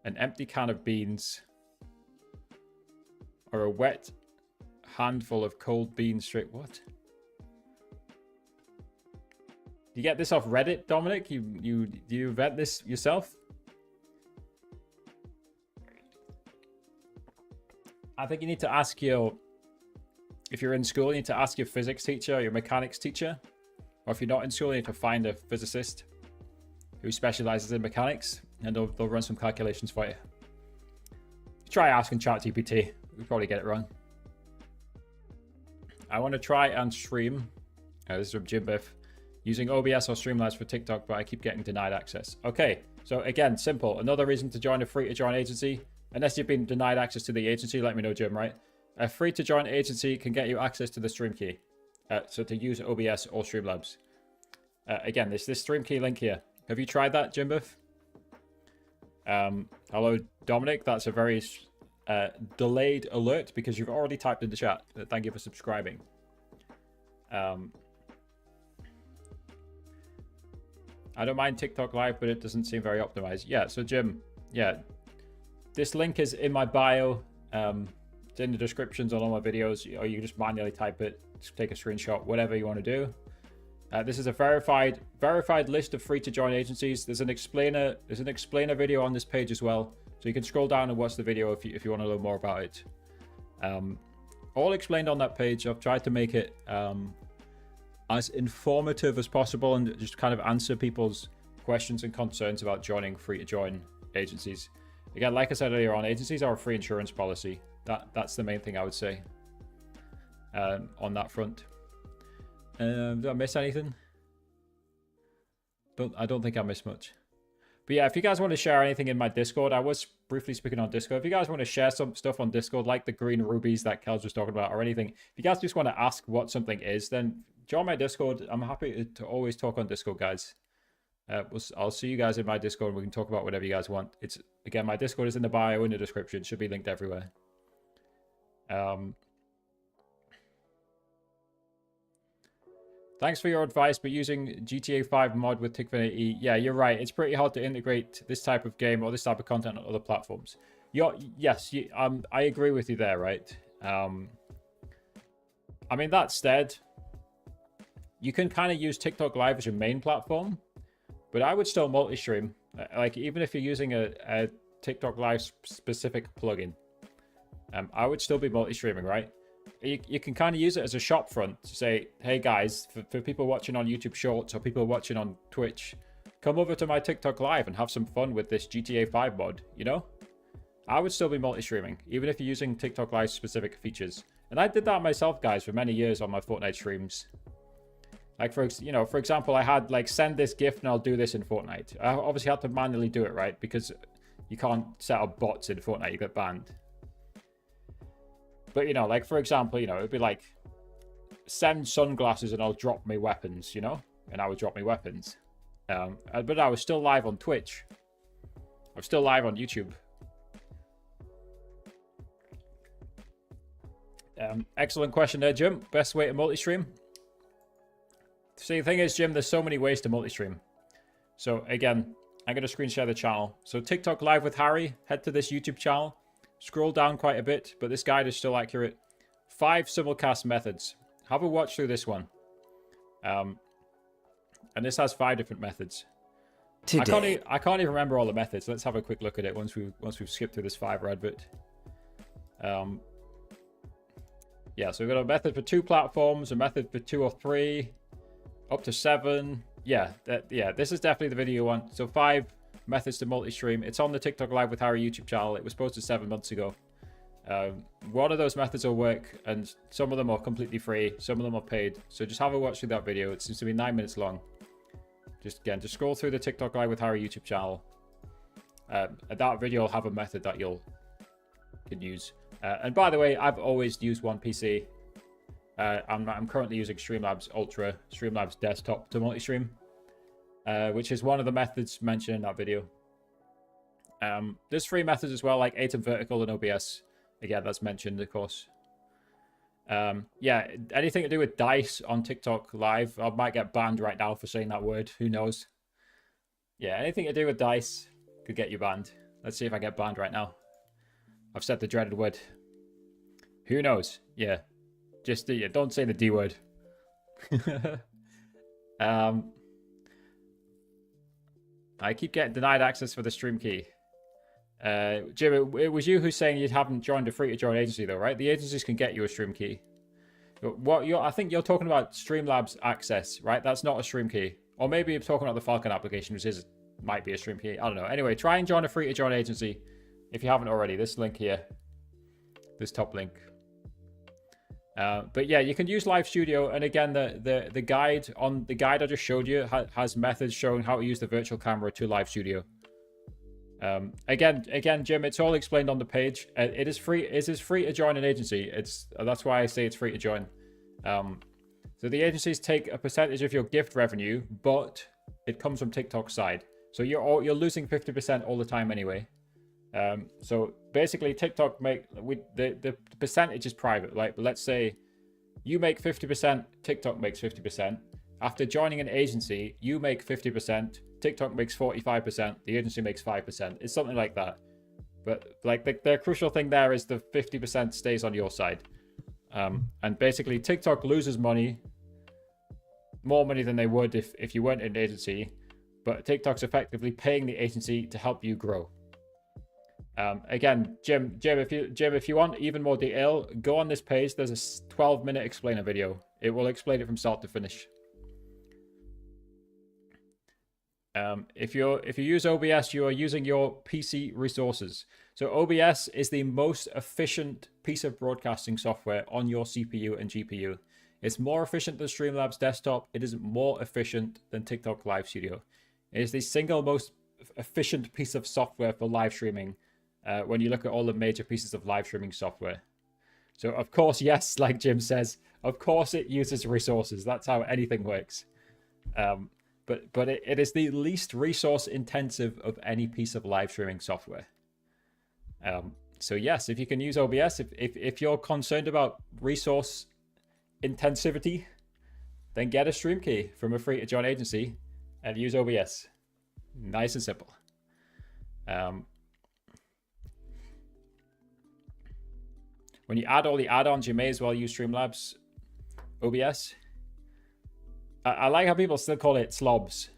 An empty can of beans or a wet handful of cold beans straight? What? You get this off Reddit, Dominic? Do you vet this yourself? I think you need to ask your, if you're in school, you need to ask your physics teacher or your mechanics teacher. Or if you're not in school, you need to find a physicist who specializes in mechanics, and they'll run some calculations for you. Try asking ChatGPT. We probably get it wrong. I want to try and stream. This is from Jim Biff. Using OBS or Streamlabs for TikTok, but I keep getting denied access. Okay, so again, simple. Another reason to join a free-to-join agency. Unless you've been denied access to the agency, let me know, Jim, right? A free-to-join agency can get you access to the stream key. So to use OBS or Streamlabs. Again, this stream key link here. Have you tried that, Jim Biff? Hello, Dominic. That's a very delayed alert because you've already typed in the chat. Thank you for subscribing. I don't mind TikTok Live, but it doesn't seem very optimized. Yeah, so Jim, yeah. This link is in my bio. It's in the descriptions on all my videos, or you can just manually type it, just take a screenshot, whatever you want to do. This is a verified list of free to join agencies. There's an explainer video on this page as well. So you can scroll down and watch the video if you want to learn more about it. All explained on that page. I've tried to make it as informative as possible and just kind of answer people's questions and concerns about joining free to join agencies. Again, like I said earlier on, agencies are a free insurance policy. That's the main thing I would say on that front. Did I miss anything? I don't think I missed much. But yeah, if you guys want to share anything in my Discord, I was briefly speaking on Discord. If you guys want to share some stuff on Discord, like the green rubies that Kels was talking about or anything, if you guys just want to ask what something is, then join my Discord. I'm happy to always talk on Discord, guys. I'll see you guys in my Discord and we can talk about whatever you guys want. It's again, my Discord is in the bio, in the description. It should be linked everywhere. Thanks for your advice, but using GTA 5 mod with Tickfinity, yeah, you're right. It's pretty hard to integrate this type of game or this type of content on other platforms. Yes, I agree with you there, right? I mean, that said, you can kind of use TikTok Live as your main platform, but I would still multi-stream. Like, even if you're using a TikTok Live specific plugin, I would still be multi-streaming, right? You can kind of use it as a shop front to say, hey guys, for people watching on YouTube Shorts or people watching on Twitch, come over to my TikTok Live and have some fun with this GTA 5 mod, you know? I would still be multi-streaming, even if you're using TikTok Live specific features. And I did that myself, guys, for many years on my Fortnite streams. Like, for example, I had, like, send this gift and I'll do this in Fortnite. I obviously had to manually do it, right? Because you can't set up bots in Fortnite, you get banned. But, you know, like, for example, you know, it'd be like, send sunglasses and I'll drop me weapons, you know? And I would drop me weapons. But I was still live on Twitch. I was still live on YouTube. Excellent question there, Jim. Best way to multi-stream? See, the thing is, Jim, there's so many ways to multi-stream. So, again, I'm going to screen share the channel. So, TikTok Live with Harry. Head to this YouTube channel. Scroll down quite a bit, but this guide is still accurate. 5 simulcast methods. Have a watch through this one. And this has 5 different methods. today. I can't even remember all the methods. Let's have a quick look at it once we've skipped through this Fiverr advert. Yeah, so we've got a method for 2 platforms, a method for 2 or 3, up to 7. Yeah, this is definitely the video you want. So 5 methods to multi-stream. It's on the TikTok Live with Harry YouTube channel. It was posted 7 months ago. One of those methods will work, and some of them are completely free, some of them are paid. So just have a watch through that video. It seems to be 9 minutes long. Just scroll through the TikTok Live with Harry YouTube channel. That video will have a method that you can use. And by the way, I've always used one PC. I'm currently using Streamlabs Ultra, Streamlabs Desktop to multi-stream, which is one of the methods mentioned in that video. There's 3 methods as well, like Atom Vertical and OBS. Again, that's mentioned, of course. Yeah, anything to do with dice on TikTok Live, I might get banned right now for saying that word. Who knows? Yeah, anything to do with dice could get you banned. Let's see if I get banned right now. I've said the dreaded word. Who knows? Yeah. Just don't say the D word. I keep getting denied access for the stream key. Jim, it was you who's saying you haven't joined a free-to-join agency, though, right? The agencies can get you a stream key. I think you're talking about Streamlabs access, right? That's not a stream key. Or maybe you're talking about the Falcon application, which might be a stream key. I don't know. Anyway, try and join a free-to-join agency if you haven't already. This link here. This top link. But yeah, you can use Live Studio, and again, the guide I just showed you has methods showing how to use the virtual camera to Live Studio. Again, Jim, it's all explained on the page. It is free. It is free to join an agency. That's why I say it's free to join. So the agencies take a percentage of your gift revenue, but it comes from TikTok's side. So you're losing 50% all the time anyway. So basically, TikTok the percentage is private. Like, let's say you make 50%, TikTok makes 50%. After joining an agency, you make 50%, TikTok makes 45%, the agency makes 5%. It's something like that. But like the crucial thing there is the 50% stays on your side. And basically, TikTok loses money, more money than they would if you weren't in an agency. But TikTok's effectively paying the agency to help you grow. Again, Jim, if you want even more detail, go on this page. There's a 12-minute explainer video. It will explain it from start to finish. If you use OBS, you are using your PC resources. So OBS is the most efficient piece of broadcasting software on your CPU and GPU. It's more efficient than Streamlabs Desktop. It is more efficient than TikTok Live Studio. It is the single most efficient piece of software for live streaming when you look at all the major pieces of live streaming software. So of course, yes, like Jim says, of course it uses resources. That's how anything works. But it is the least resource intensive of any piece of live streaming software. So yes, if you can use OBS, if you're concerned about resource intensivity, then get a stream key from a free to join agency and use OBS. Nice and simple. When you add all the add-ons, you may as well use Streamlabs OBS. I like how people still call it slobs,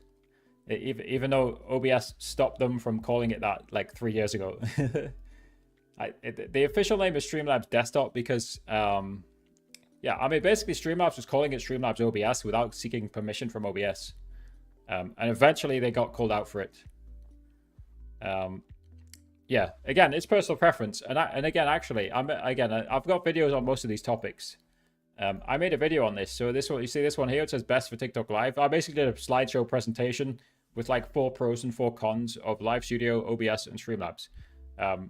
even though OBS stopped them from calling it that like 3 years ago. The official name is Streamlabs Desktop because, yeah, I mean, basically Streamlabs was calling it Streamlabs OBS without seeking permission from OBS. And eventually they got called out for it. Yeah, again, it's personal preference. And again, actually, I've got videos on most of these topics. I made a video on this. So this one, you see this one here, it says best for TikTok Live. I basically did a slideshow presentation with like 4 pros and 4 cons of Live Studio, OBS, and Streamlabs. And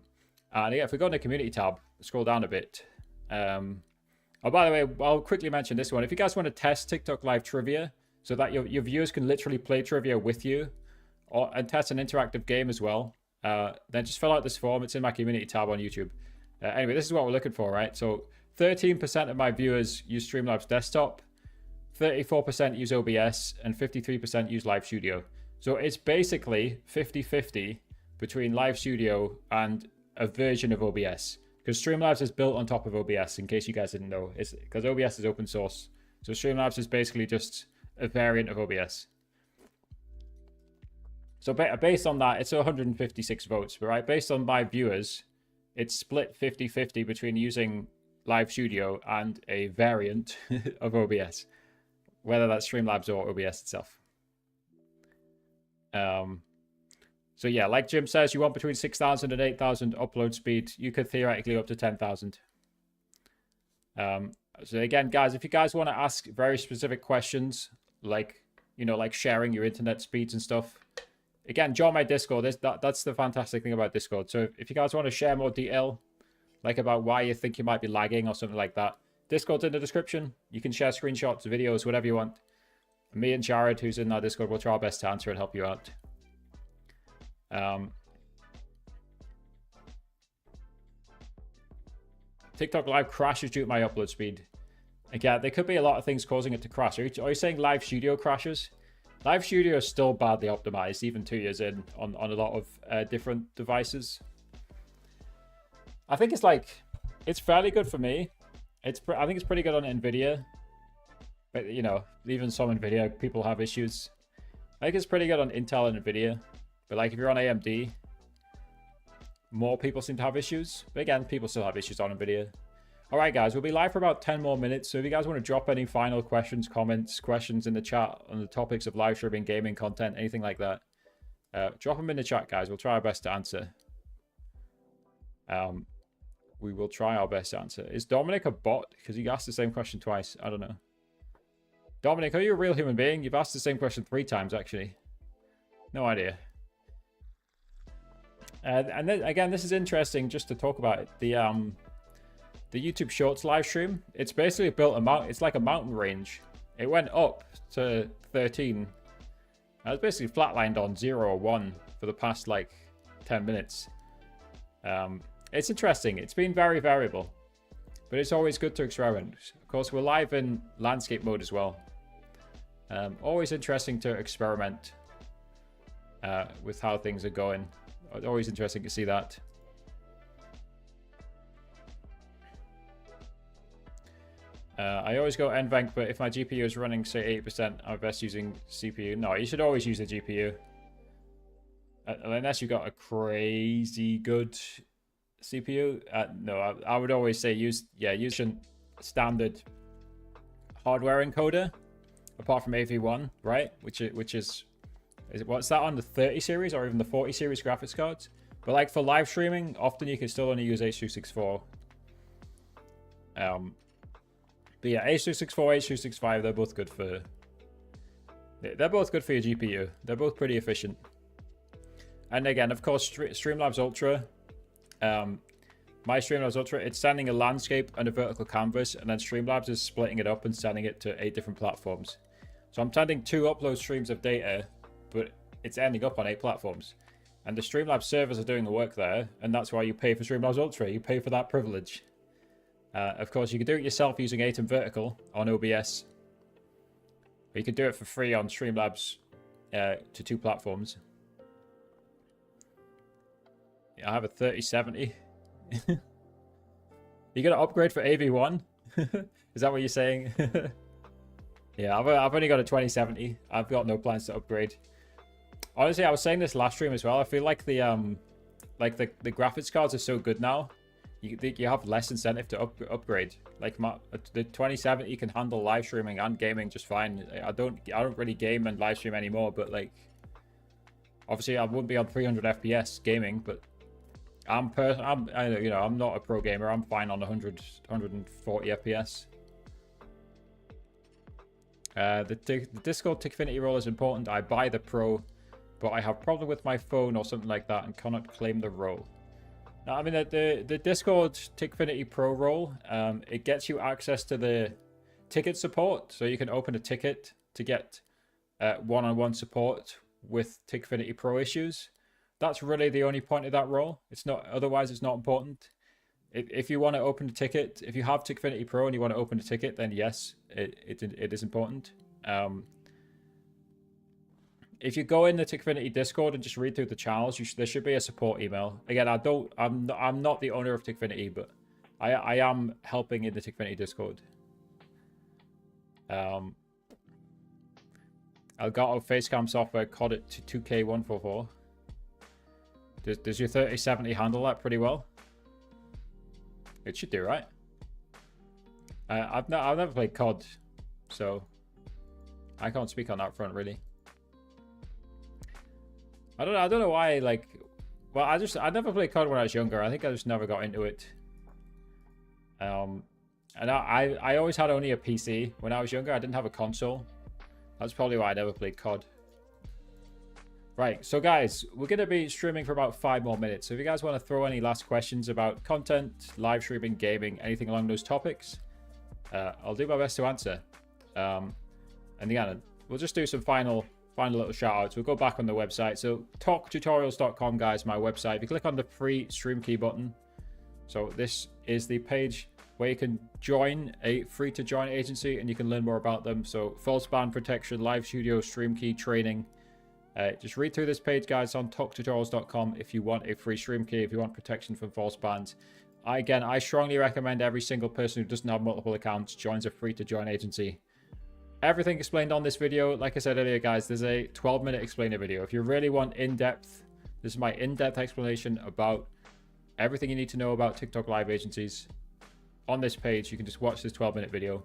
yeah, if we go in the community tab, scroll down a bit. Oh, by the way, I'll quickly mention this one. If you guys want to test TikTok Live Trivia so that your viewers can literally play trivia with you and test an interactive game as well, then just fill out this form. It's in my community tab on YouTube. Anyway, this is what we're looking for, right? So 13% of my viewers use Streamlabs Desktop, 34% use OBS, and 53% use Live Studio. So it's basically 50-50 between Live Studio and a version of OBS. Because Streamlabs is built on top of OBS, in case you guys didn't know. It's because OBS is open source. So Streamlabs is basically just a variant of OBS. So based on that, it's 156 votes, right? Based on my viewers, it's split 50-50 between using Live Studio and a variant of OBS, whether that's Streamlabs or OBS itself. So yeah, like Jim says, you want between 6,000 and 8,000 upload speed. You could theoretically up to 10,000. So again, guys, if you guys want to ask very specific questions, like, you know, like sharing your internet speeds and stuff, again, join my Discord. That's the fantastic thing about Discord. So if you guys want to share more detail, like about why you think you might be lagging or something like that, Discord's in the description. You can share screenshots, videos, whatever you want. Me and Jared, who's in our Discord, will try our best to answer and help you out. TikTok Live crashes due to my upload speed. Again, there could be a lot of things causing it to crash. Are you saying Live Studio crashes? Live Studio is still badly optimized, even 2 years in, on a lot of different devices. I think it's fairly good for me. I think it's pretty good on NVIDIA. But, you know, even some NVIDIA people have issues. I think it's pretty good on Intel and NVIDIA. But, like, if you're on AMD, more people seem to have issues. But again, people still have issues on NVIDIA. All right, guys, we'll be live for about 10 more minutes. So if you guys want to drop any final questions, comments, questions in the chat on the topics of live streaming, gaming content, anything like that, drop them in the chat, guys. We'll try our best to answer. We will try our best to answer. Is Dominic a bot? Because he asked the same question twice. I don't know. Dominic, are you a real human being? You've asked the same question 3 times, actually. No idea. And then, again, this is interesting just to talk about it. The YouTube Shorts live stream, it's basically built it's like a mountain range. It went up to 13. I was basically flatlined on 0 or 1 for the past like 10 minutes. It's interesting. It's been very variable, but it's always good to experiment. Of course, we're live in landscape mode as well. Always interesting to experiment with how things are going. Always interesting to see that. I always go NVENC, but if my GPU is running, say, 80%, I'm best using CPU. No, you should always use the GPU. Unless you've got a crazy good CPU. No, I would always say use standard hardware encoder, apart from AV1, right? Which is what's that on the 30 series or even the 40 series graphics cards? But like for live streaming, often you can still only use H.264. But yeah, H.264, H.265, they're both good for your GPU. They're both pretty efficient. And again, of course, Streamlabs Ultra. My Streamlabs Ultra, it's sending a landscape and a vertical canvas, and then Streamlabs is splitting it up and sending it to 8 different platforms. So I'm sending 2 upload streams of data, but it's ending up on 8 platforms. And the Streamlabs servers are doing the work there, and that's why you pay for Streamlabs Ultra. You pay for that privilege. Of course, you can do it yourself using ATEM Vertical on OBS. Or you can do it for free on Streamlabs to 2 platforms. Yeah, I have a 3070. You gonna upgrade for AV1? Is that what you're saying? Yeah, I've only got a 2070. I've got no plans to upgrade. Honestly, I was saying this last stream as well. I feel like the graphics cards are so good now. You have less incentive to upgrade. Like the 2070 can handle live streaming and gaming just fine. I don't really game and live stream anymore, but like obviously I wouldn't be on 300 FPS gaming, but I'm not a pro gamer. I'm fine on 140 FPS. The Discord Tickfinity role is important. I buy the Pro, but I have a problem with my phone or something like that and cannot claim the role. Now, I mean, the Discord Tickfinity Pro role, it gets you access to the ticket support. So you can open a ticket to get one-on-one support with Tickfinity Pro issues. That's really the only point of that role. Otherwise, it's not important. If you want to open a ticket, if you have Tickfinity Pro and you want to open a ticket, then yes, it is important. If you go in the Tickfinity Discord and just read through the channels, there should be a support email. Again, I'm not the owner of Tickfinity, but I am helping in the Tickfinity Discord. Elgato Facecam software cod it to 2K144. Does your 3070 handle that pretty well? It should do, right? I've never played COD, so I can't speak on that front really. I don't know why, like, well, I never played COD when I was younger. I think I just never got into it. And I always had only a PC when I was younger. I didn't have a console. That's probably why I never played COD. Right, so guys, we're going to be streaming for about 5 more minutes. So if you guys want to throw any last questions about content, live streaming, gaming, anything along those topics, I'll do my best to answer. And again, we'll just do some final little shout outs. We'll go back on the website. So talktutorials.com, guys, my website. If you click on the free stream key button, so this is the page where you can join a free to join agency and you can learn more about them. So false ban protection, live studio, stream key training. Just read through this page, guys, on talktutorials.com if you want a free stream key, if you want protection from false bans. I strongly recommend every single person who doesn't have multiple accounts joins a free to join agency. Everything explained on this video, like I said earlier, guys, there's a 12-minute explainer video. If you really want in-depth, this is my in-depth explanation about everything you need to know about TikTok live agencies. On this page, you can just watch this 12-minute video.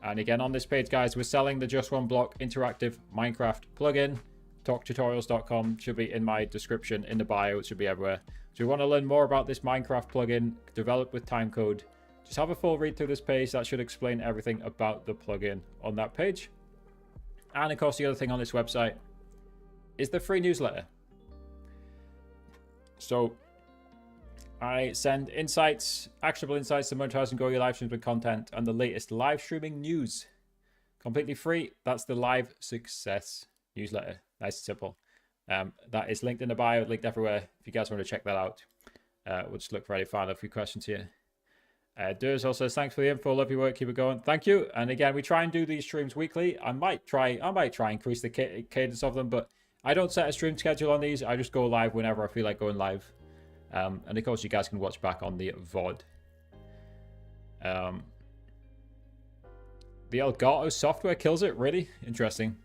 And again, on this page, guys, we're selling the Just One Block interactive Minecraft plugin. Talktutorials.com should be in my description, in the bio, it should be everywhere. So if you want to learn more about this Minecraft plugin developed with Timecode, just have a full read through this page. That should explain everything about the plugin on that page. And of course, the other thing on this website is the free newsletter. So I send insights, actionable insights to monetize and grow your live streams with content and the latest live streaming news. Completely free. That's the Live Success newsletter. Nice and simple. That is linked in the bio, linked everywhere. If you guys want to check that out, we'll just look for any final few questions here. Durs also says, thanks for the info, love your work, keep it going. Thank you. And again, we try and do these streams weekly. I might try and increase the cadence of them, but I don't set a stream schedule on these. I just go live whenever I feel like going live. And of course, you guys can watch back on the VOD. The Elgato software kills it, really? Interesting.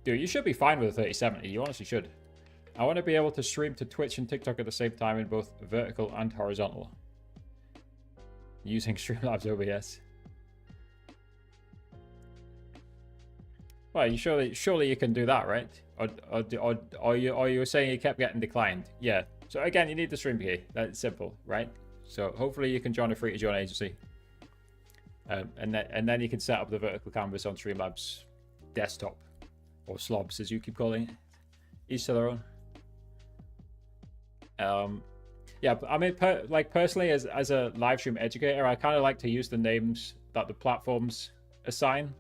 Dude, you should be fine with a 3070. You honestly should. I want to be able to stream to Twitch and TikTok at the same time in both vertical and horizontal. Using Streamlabs OBS. Well, you surely you can do that, right? Or you were saying you kept getting declined. Yeah. So again, you need the stream key. That's simple, right? So hopefully you can join a free to join agency. And then you can set up the vertical canvas on Streamlabs desktop. Or slobs, as you keep calling it. Each to their own. Yeah, I mean, personally, as a live stream educator, I kind of like to use the names that the platforms assign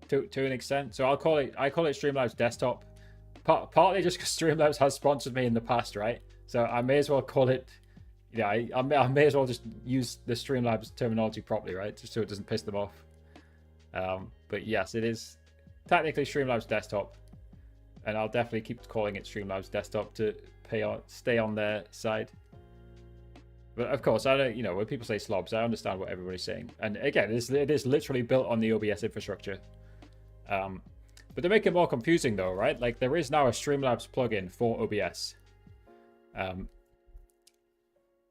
to an extent. So I call it Streamlabs Desktop, partly just because Streamlabs has sponsored me in the past, right? So I may as well call it. Yeah, I may as well just use the Streamlabs terminology properly, right? Just so it doesn't piss them off. But yes, it is technically Streamlabs Desktop, and I'll definitely keep calling it Streamlabs Desktop to stay on their side. But of course, I don't. When people say slobs, I understand what everybody's saying. And again, it is literally built on the OBS infrastructure. But to make it more confusing, though, right? Like there is now a Streamlabs plugin for OBS.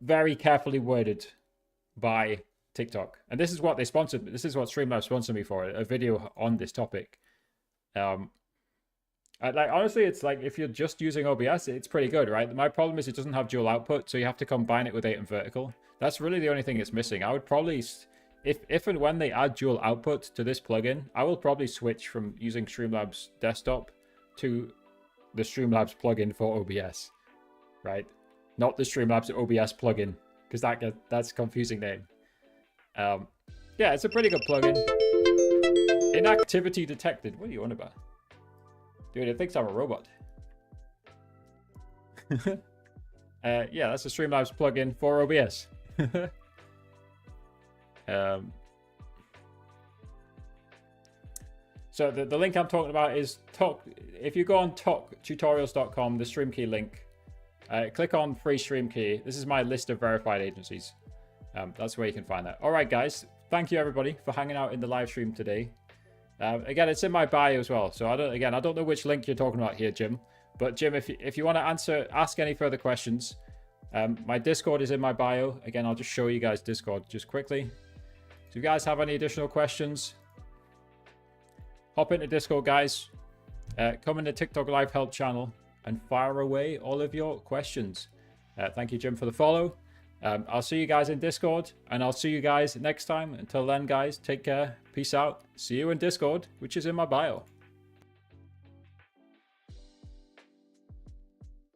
Very carefully worded by TikTok, and this is what they sponsored. This is what Streamlabs sponsored me for, a video on this topic. Honestly, it's like if you're just using OBS, it's pretty good, right? My problem is it doesn't have dual output, so you have to combine it with 8 and vertical. That's really the only thing it's missing. I would probably, if and when they add dual output to this plugin, I will probably switch from using Streamlabs Desktop to the Streamlabs plugin for OBS, right? Not the Streamlabs OBS plugin, because that's a confusing name. Yeah, it's a pretty good plugin. Inactivity detected. What are you on about? Dude, it thinks I'm a robot. Yeah, that's a Streamlabs plugin for OBS. So the link I'm talking about is if you go on talktutorials.com, the stream key link, click on free stream key. This is my list of verified agencies. That's where you can find that. All right, guys. Thank you, everybody, for hanging out in the live stream today. Again, it's in my bio as well. So I don't know which link you're talking about here, Jim. But Jim, if you want to ask any further questions, my Discord is in my bio. Again, I'll just show you guys Discord just quickly. So if you guys have any additional questions, hop into Discord, guys. Come in the TikTok Live Help channel and fire away all of your questions. Thank you, Jim, for the follow. I'll see you guys in Discord, and I'll see you guys next time. Until then, guys, take care. Peace out. See you in Discord, which is in my bio.